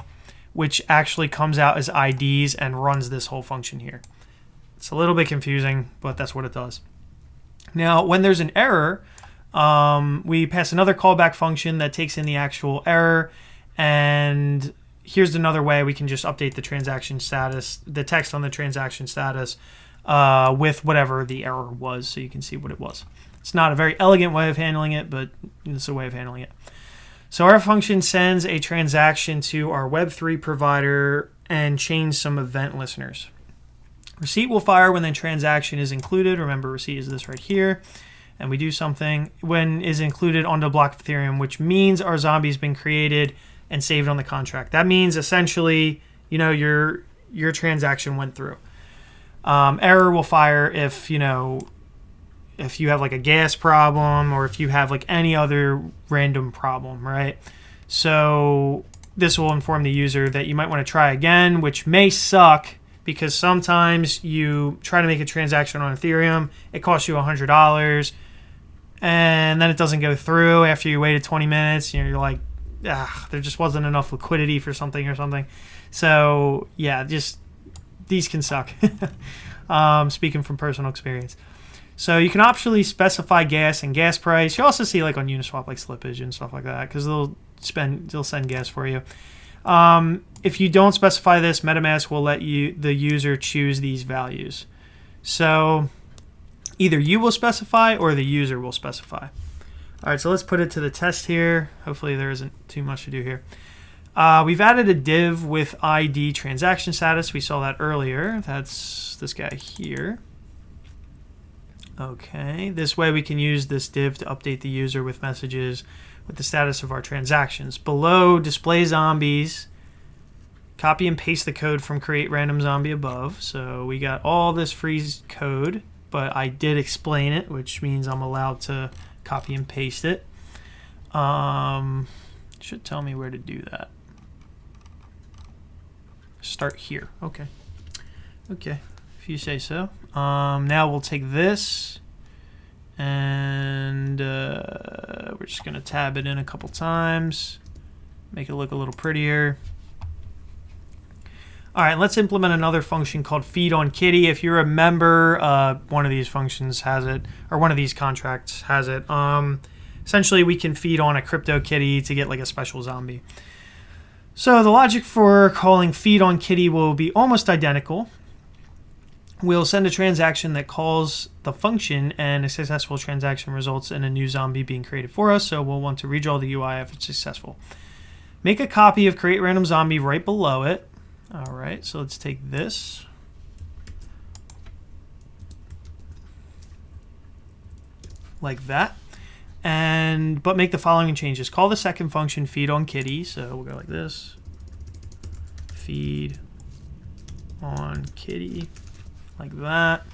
which actually comes out as IDs and runs this whole function here. It's a little bit confusing, but that's what it does. Now, when there's an error, we pass another callback function that takes in the actual error. And here's another way we can just update the transaction status, the text on the transaction status with whatever the error was, so you can see what it was. It's not a very elegant way of handling it, but it's a way of handling it. So our function sends a transaction to our Web3 provider and change some event listeners. Receipt will fire when the transaction is included. Remember, receipt is this right here. And we do something when is included onto a block of Ethereum, which means our zombie's been created and saved on the contract. That means essentially, your transaction went through. Error will fire if you have like a gas problem or if you have like any other random problem, right? So this will inform the user that you might want to try again, which may suck because sometimes you try to make a transaction on Ethereum, it costs you $100, and then it doesn't go through after you waited 20 minutes. You're like, there just wasn't enough liquidity for something or something. So yeah, just these can suck. Speaking from personal experience. So you can optionally specify gas and gas price. You also see like on Uniswap like slippage and stuff like that because they'll send gas for you. If you don't specify this, Metamask will let the user choose these values. So either you will specify or the user will specify. All right, so let's put it to the test here. Hopefully there isn't too much to do here. We've added a div with ID transaction status. We saw that earlier. That's this guy here. Okay, this way we can use this div to update the user with messages with the status of our transactions. Below, display zombies. Copy and paste the code from create random zombie above. So we got all this free code, but I did explain it, which means I'm allowed to copy and paste it. Should tell me where to do that. start here. Okay. Okay, if you say so. Now we'll take this and we're just going to tab it in a couple times, make it look a little prettier. All right, let's implement another function called feedOnKitty. If you remember, one of these functions has it, or one of these contracts has it. Essentially, we can feed on a CryptoKitty to get like a special zombie. So the logic for calling feedOnKitty will be almost identical. We'll send a transaction that calls the function, and a successful transaction results in a new zombie being created for us. So we'll want to redraw the UI if it's successful. Make a copy of create random zombie right below it. All right, so let's take this. Like that. But make the following changes. Call the second function feedOnKitty. So we'll go like this. feedOnKitty. Like that.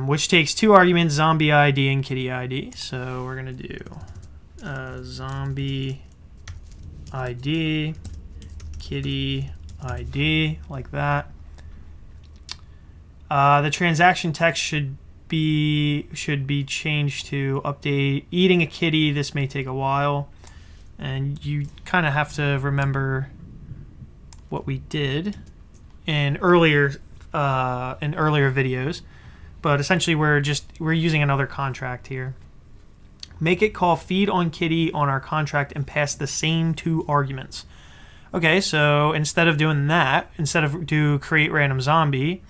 Which takes two arguments, zombie ID and kitty ID. So we're going to do zombie ID, kitty ID, like that. The transaction text should be changed to update eating a kitty. This may take a while, and you kind of have to remember what we did in earlier videos, but essentially we're using another contract here. Make it call feedOnKitty on our contract and pass the same two arguments. Okay, so instead of doing that, instead of do create random zombie,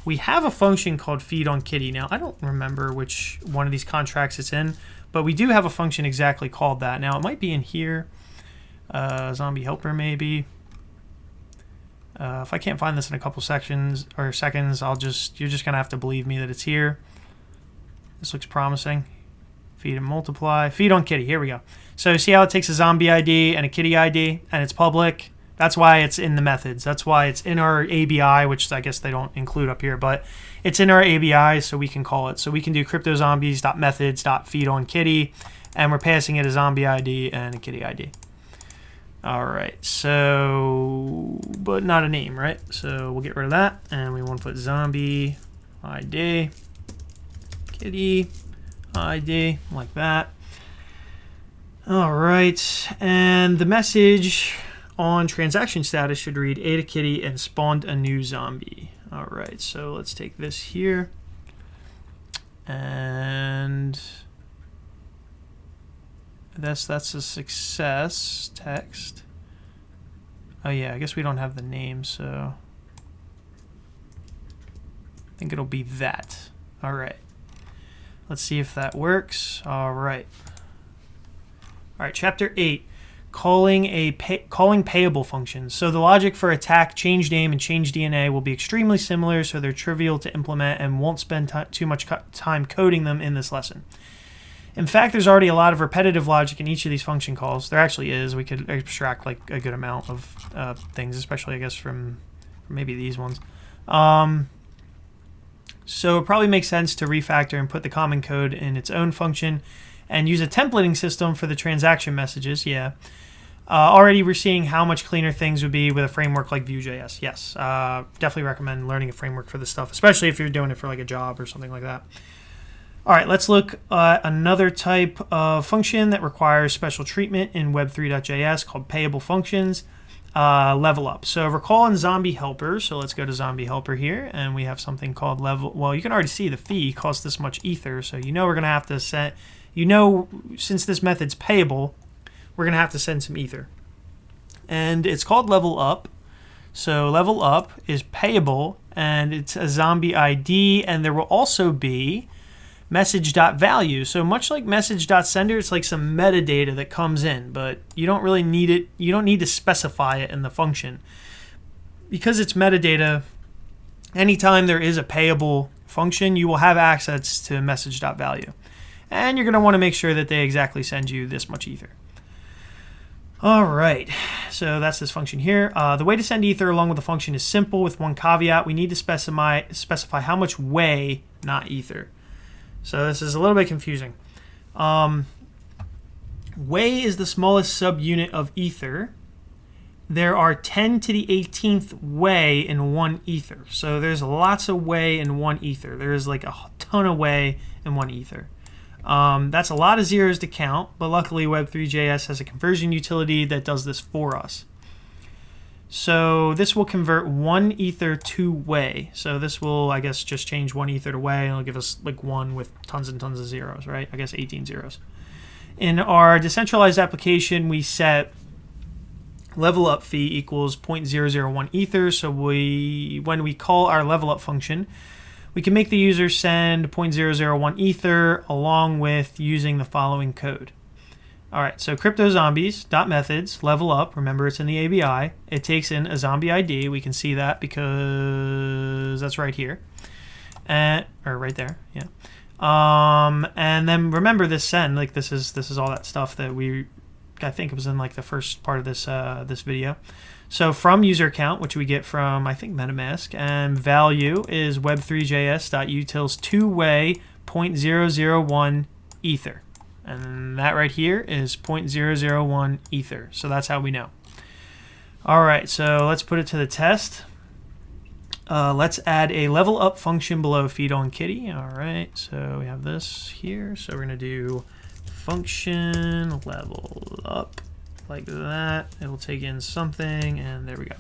we have a function called feedOnKitty. Now I don't remember which one of these contracts it's in, but we do have a function exactly called that. Now it might be in here, zombie helper maybe. If I can't find this in a couple seconds, you're just gonna have to believe me that it's here. This looks promising. Feed and multiply. feedOnKitty. Here we go. So see how it takes a zombie ID and a kitty ID, and it's public. That's why it's in the methods. That's why it's in our ABI, which I guess they don't include up here, but it's in our ABI, so we can call it. So we can do cryptozombies.methods.feedOnKitty, and we're passing it a zombie ID and a kitty ID. All right, so, but not a name, right? So we'll get rid of that, and we want to put zombie ID, kitty ID, like that. All right, and the message on transaction status should read ate a kitty and spawned a new zombie. All right, so let's take this here, and that's a success text. Oh yeah, I guess we don't have the name, so I think it'll be that. All right, let's see if that works. All right, chapter 8, calling payable functions. So the logic for attack, change name, and change DNA will be extremely similar, so they're trivial to implement and won't spend too much time coding them in this lesson. In fact, there's already a lot of repetitive logic in each of these function calls. There actually is. We could extract like a good amount of things, especially I guess from maybe these ones. So it probably makes sense to refactor and put the common code in its own function and use a templating system for the transaction messages. Yeah. Already we're seeing how much cleaner things would be with a framework like Vue.js. Yes. Definitely recommend learning a framework for this stuff, especially if you're doing it for like a job or something like that. All right, let's look at another type of function that requires special treatment in Web3.js called Payable Functions. Level up. So recall in zombie helper. So let's go to zombie helper here, and we have something called level. Well, you can already see the fee costs this much ether. So you know we're going to have to set, since this method's payable, we're going to have to send some ether. And it's called level up. So level up is payable, and it's a zombie ID, and there will also be message.value. So much like message.sender, it's like some metadata that comes in, but you don't really need it. You don't need to specify it in the function. Because it's metadata, anytime there is a payable function, you will have access to message.value. And you're going to want to make sure that they exactly send you this much ether. All right, so that's this function here. The way to send ether along with the function is simple with one caveat. We need to specify how much way, not ether. So this is a little bit confusing. Way is the smallest subunit of ether, there are 10 to the 18th way in 1 ether. So there's lots of way in 1 ether. There's like a ton of way in 1 ether. That's a lot of zeros to count, but luckily Web3 Js has a conversion utility that does this for us. So this will convert 1 ether to way. So this will, I guess, just change 1 ether to way, and it'll give us like 1 with tons and tons of zeros, right? I guess 18 zeros. In our decentralized application, we set level up fee equals 0.001 ether. So when we call our level up function, we can make the user send 0.001 ether along with using the following code. All right, so cryptozombies.methods level up. Remember, it's in the ABI. It takes in a zombie ID. We can see that because that's right here, or right there. Yeah. And then remember this send. Like this is all that stuff that I think it was in like the first part of this this video. So from user account, which we get from I think Metamask, and value is web3js.utils 2-way 0.001 ether. And that right here is 0.001 ether. So that's how we know. All right, so let's put it to the test. Let's add a level up function below feed on kitty. All right, so we have this here. So we're going to do function level up like that. It will take in something, and there we go.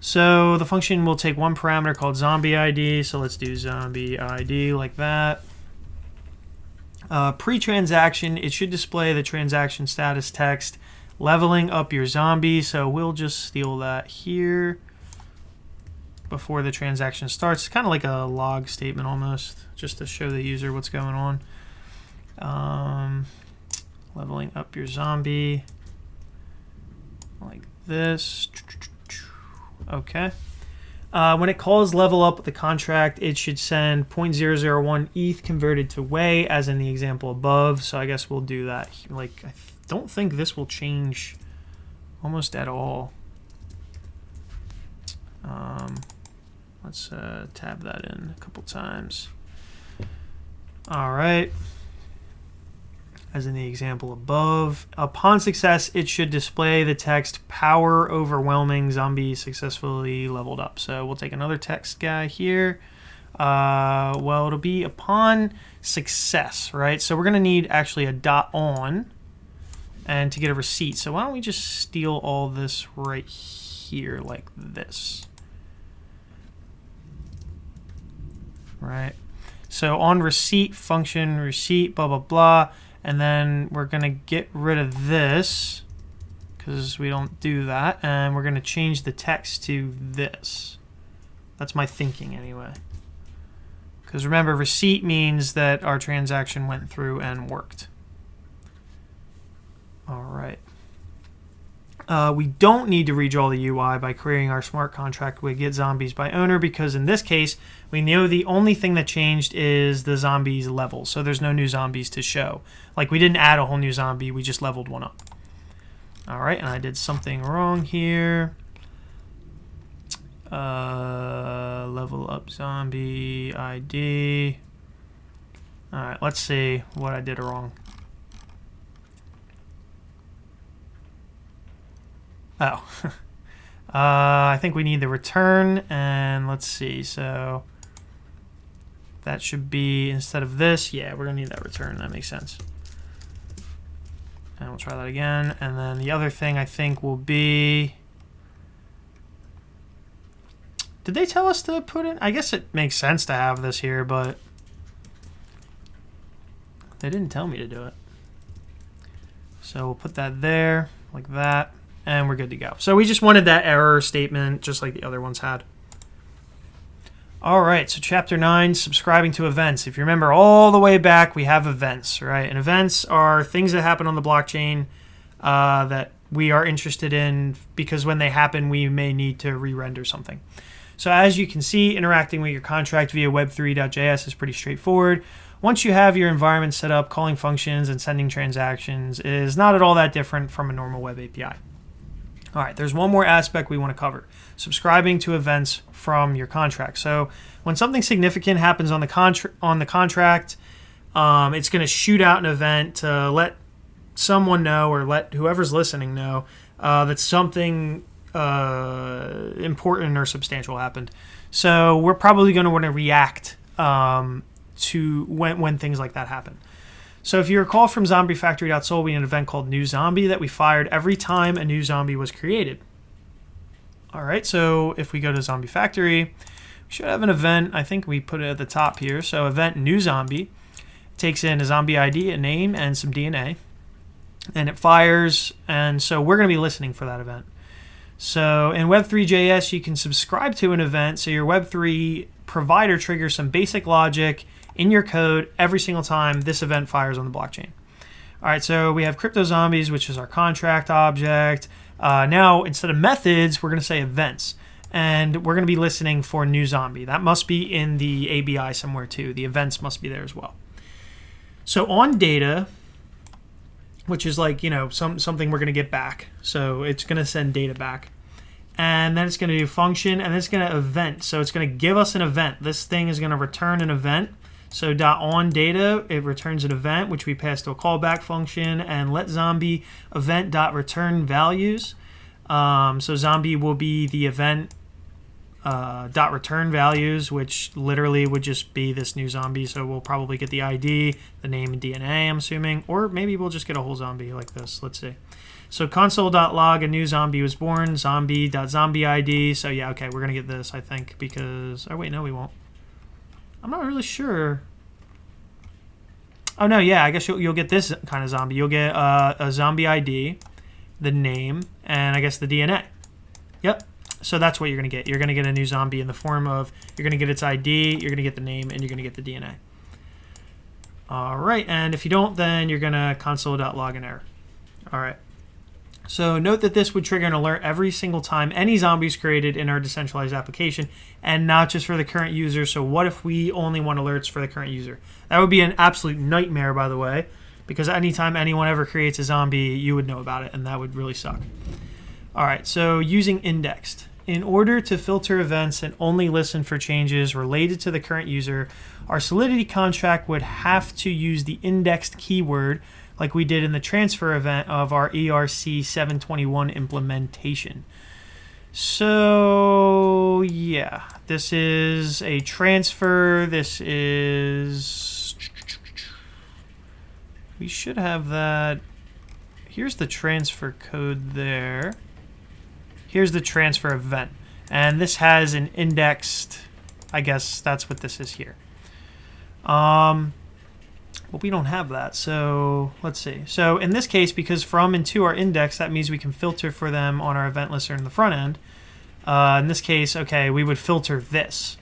So the function will take one parameter called zombie ID. So let's do zombie ID like that. Pre-transaction, it should display the transaction status text, leveling up your zombie. So we'll just steal that here before the transaction starts. It's kind of like a log statement almost, just to show the user what's going on. Leveling up your zombie like this. Okay. When it calls level up the contract, it should send 0.001 ETH converted to way, as in the example above. So I guess we'll do that. Like, I don't think this will change almost at all. Let's tab that in a couple times. All right. As in the example above. Upon success, it should display the text power overwhelming, zombie successfully leveled up. So we'll take another text guy here. Well, it'll be upon success, right? So we're going to need actually a dot on and to get a receipt. So why don't we just steal all this right here like this? Right. So on receipt function, receipt, blah, blah, blah. And then we're going to get rid of this because we don't do that. And we're going to change the text to this. That's my thinking anyway. Because remember, receipt means that our transaction went through and worked. All right. We don't need to redraw the UI by creating our smart contract with get zombies by owner, because in this case, we know the only thing that changed is the zombies level. So there's no new zombies to show. Like, we didn't add a whole new zombie, we just leveled one up. All right, and I did something wrong here. Level up zombie ID. All right, let's see what I did wrong. Oh, I think we need the return, and let's see, so that should be, instead of this, yeah, we're gonna need that return, that makes sense. And we'll try that again, and then the other thing I think will be, did they tell us to put in, I guess it makes sense to have this here, but they didn't tell me to do it. So we'll put that there, like that. And we're good to go. So we just wanted that error statement just like the other ones had. All right, so chapter 9, subscribing to events. If you remember all the way back, we have events, right? And events are things that happen on the blockchain that we are interested in, because when they happen, we may need to re-render something. So as you can see, interacting with your contract via web3.js is pretty straightforward. Once you have your environment set up, calling functions and sending transactions is not at all that different from a normal web API. All right, there's one more aspect we want to cover, subscribing to events from your contract. So when something significant happens on the contract, it's going to shoot out an event to let someone know, or let whoever's listening know that something important or substantial happened. So we're probably going to want to react to when things like that happen. So if you recall from zombiefactory.sol, we had an event called new zombie that we fired every time a new zombie was created. All right, so if we go to Zombie Factory, we should have an event. I think we put it at the top here. So event new zombie takes in a zombie ID, a name, and some DNA, and it fires. And so we're going to be listening for that event. So in Web3 Js, you can subscribe to an event. So your Web3 provider triggers some basic logic in your code every single time this event fires on the blockchain. All right, so we have crypto zombies, which is our contract object. Now, instead of methods, we're going to say events. And we're going to be listening for new zombie. That must be in the ABI somewhere too. The events must be there as well. So on data, which is like, something we're going to get back. So it's going to send data back. And then it's going to do function, and then it's going to event. So it's going to give us an event. This thing is going to return an event. So .on data, it returns an event, which we pass to a callback function, and let zombie event .return values. So zombie will be the event .return values, which literally would just be this new zombie. So we'll probably get the ID, the name, and DNA, I'm assuming. Or maybe we'll just get a whole zombie like this. Let's see. So console.log, a new zombie was born, zombie.zombie ID. So yeah, okay, we're going to get this, I think, because... Oh, wait, no, we won't. I'm not really sure. Oh, no, yeah, I guess you'll get this kind of zombie. You'll get a zombie ID, the name, and I guess the DNA. Yep. So that's what you're going to get. You're going to get a new zombie in the form of, you're going to get its ID, you're going to get the name, and you're going to get the DNA. All right, and if you don't, then you're going to console.log an error. All right. So note that this would trigger an alert every single time any zombie is created in our decentralized application, and not just for the current user. So what if we only want alerts for the current user? That would be an absolute nightmare, by the way, because anytime anyone ever creates a zombie, you would know about it, and that would really suck. All right, so using indexed. In order to filter events and only listen for changes related to the current user, our Solidity contract would have to use the indexed keyword like we did in the transfer event of our ERC 721 implementation. So yeah, this is a transfer. This is... We should have that. Here's the transfer code there. Here's the transfer event. And this has an indexed... I guess that's what this is here. But we don't have that, so let's see. So in this case, because from and to are indexed, that means we can filter for them on our event listener in the front end. In this case, okay, we would filter this.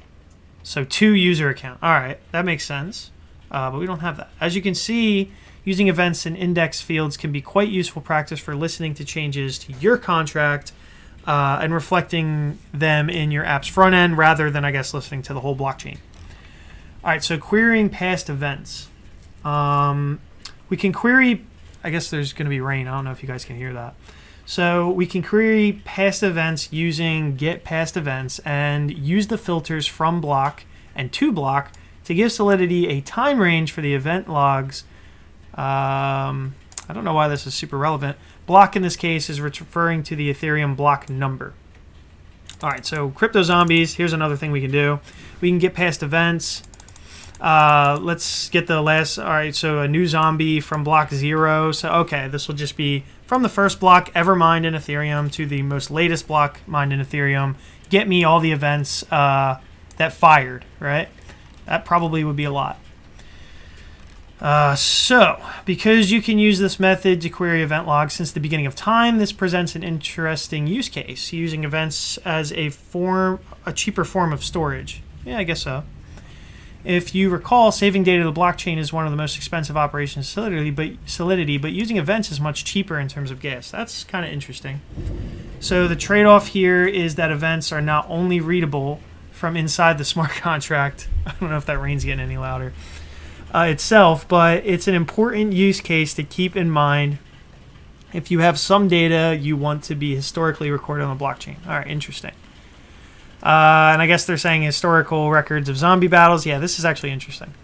So to user account. All right, that makes sense, but we don't have that. As you can see, using events in index fields can be quite useful practice for listening to changes to your contract and reflecting them in your app's front end rather than, I guess, listening to the whole blockchain. All right, so querying past events. We can query, I guess there's going to be rain. I don't know if you guys can hear that. So we can query past events using get past events and use the filters from block and to block to give Solidity a time range for the event logs. I don't know why this is super relevant. Block in this case is referring to the Ethereum block number. All right, so crypto zombies, here's another thing we can do. We can get past events. Let's get the last. All right, so a new zombie from block 0. So okay, this will just be from the first block ever mined in Ethereum to the most latest block mined in Ethereum. Get me all the events that fired, right? That probably would be a lot. So because you can use this method to query event logs since the beginning of time, this presents an interesting use case, using events as a cheaper form of storage. Yeah, I guess so. If you recall, saving data to the blockchain is one of the most expensive operations in Solidity, but using events is much cheaper in terms of gas. That's kind of interesting. So the trade-off here is that events are not only readable from inside the smart contract. I don't know if that rain's getting any louder. Itself, but it's an important use case to keep in mind if you have some data you want to be historically recorded on the blockchain. All right, interesting. And I guess they're saying historical records of zombie battles. Yeah, this is actually interesting.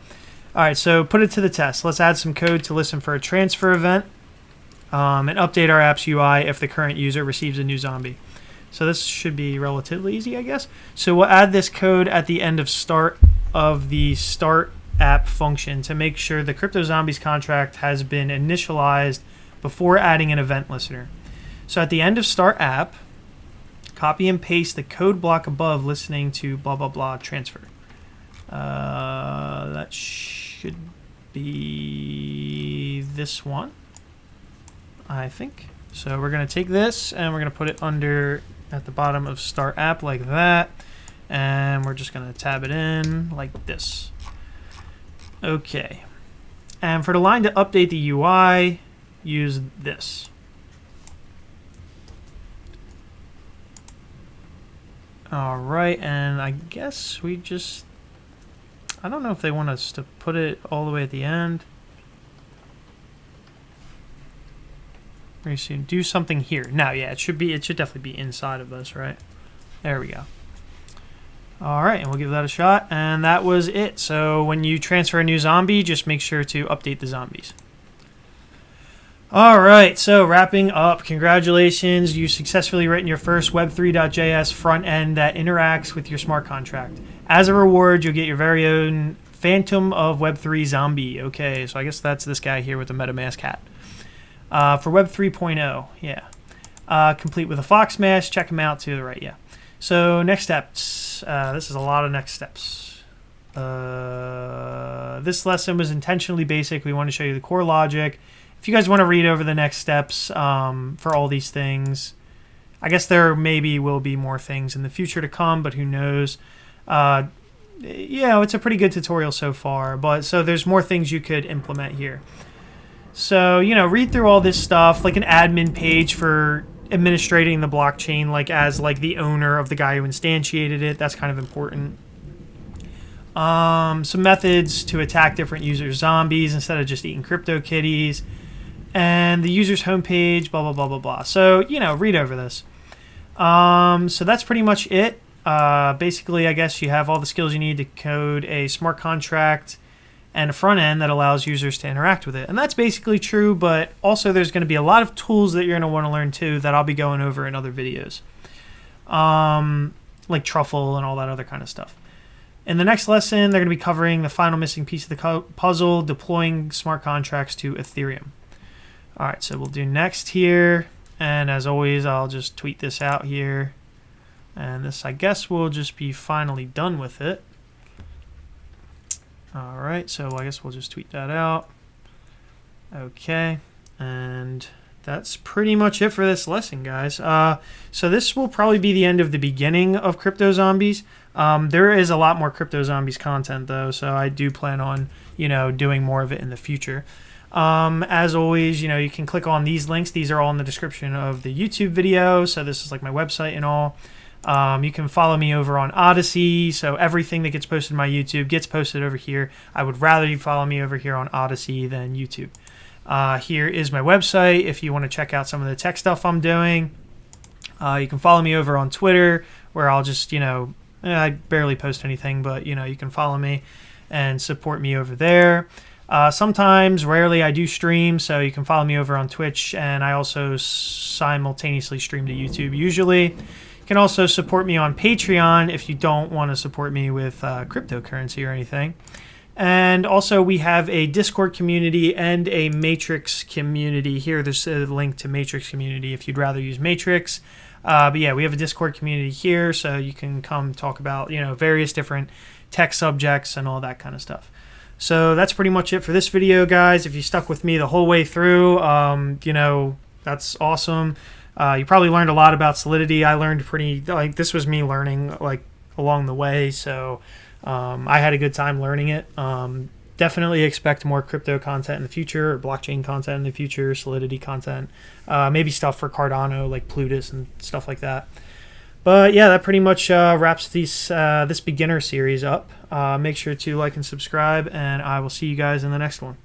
All right, so put it to the test. Let's add some code to listen for a transfer event. and update our app's UI if the current user receives a new zombie. So this should be relatively easy, I guess. So we'll add this code at the end of the start app function to make sure the Crypto Zombies contract has been initialized before adding an event listener. So at the end of start app, copy and paste the code block above listening to blah, blah, blah transfer. That should be this one, I think. So we're going to take this and we're going to put it under at the bottom of start app like that. And we're just going to tab it in like this. Okay. And for the line to update the UI, use this. All right, and I guess we just, I don't know if they want us to put it all the way at the end. Let me do something here. Now, yeah, it should definitely be inside of this, right? There we go. All right, and we'll give that a shot, and that was it. So when you transfer a new zombie, just make sure to update the zombies. All right, so wrapping up, congratulations. You've successfully written your first Web3.js front end that interacts with your smart contract. As a reward, you'll get your very own Phantom of Web3 zombie. Okay, so I guess that's this guy here with the Metamask hat. For Web 3.0, yeah. Complete with a fox mask, check him out to the right, yeah. So next steps, this is a lot of next steps. This lesson was intentionally basic. We want to show you the core logic. If you guys want to read over the next steps for all these things, I guess there maybe will be more things in the future to come, but who knows. It's a pretty good tutorial so far, but so there's more things you could implement here. So, read through all this stuff, like an admin page for administrating the blockchain, like as like the owner of the guy who instantiated it. That's kind of important. Some methods to attack different users' zombies instead of just eating crypto kitties. And the user's homepage, blah, blah, blah, blah, blah. So, read over this. So that's pretty much it. Basically, I guess you have all the skills you need to code a smart contract and a front end that allows users to interact with it. And that's basically true, but also there's going to be a lot of tools that you're going to want to learn too that I'll be going over in other videos. Like truffle and all that other kind of stuff. In the next lesson, they're going to be covering the final missing piece of the puzzle, deploying smart contracts to Ethereum. All right, so we'll do next here. And as always, I'll just tweet this out here. And this, I guess, will just be finally done with it. All right, so I guess we'll just tweet that out. Okay, and that's pretty much it for this lesson, guys. So this will probably be the end of the beginning of Crypto Zombies. There is a lot more Crypto Zombies content, though, so I do plan on, doing more of it in the future. As always, you can click on these links. These are all in the description of the YouTube video, so this is like my website and all. You can follow me over on Odyssey, so everything that gets posted on my YouTube gets posted over here. I would rather you follow me over here on Odyssey than YouTube. Here is my website if you want to check out some of the tech stuff I'm doing. You can follow me over on Twitter, where I'll just, I barely post anything, but, you can follow me and support me over there. Sometimes, rarely, I do stream, so you can follow me over on Twitch, and I also simultaneously stream to YouTube usually. You can also support me on Patreon if you don't want to support me with cryptocurrency or anything. And also we have a Discord community and a Matrix community. Here there's a link to Matrix community if you'd rather use Matrix. But yeah, we have a Discord community here, so you can come talk about, various different tech subjects and all that kind of stuff. So that's pretty much it for this video, guys. If you stuck with me the whole way through, that's awesome. You probably learned a lot about Solidity. I learned this was me learning along the way, so I had a good time learning it. Definitely expect more crypto content in the future, or blockchain content in the future, Solidity content, maybe stuff for Cardano like Plutus and stuff like that. But yeah, that pretty much wraps this beginner series up. Make sure to like and subscribe, and I will see you guys in the next one.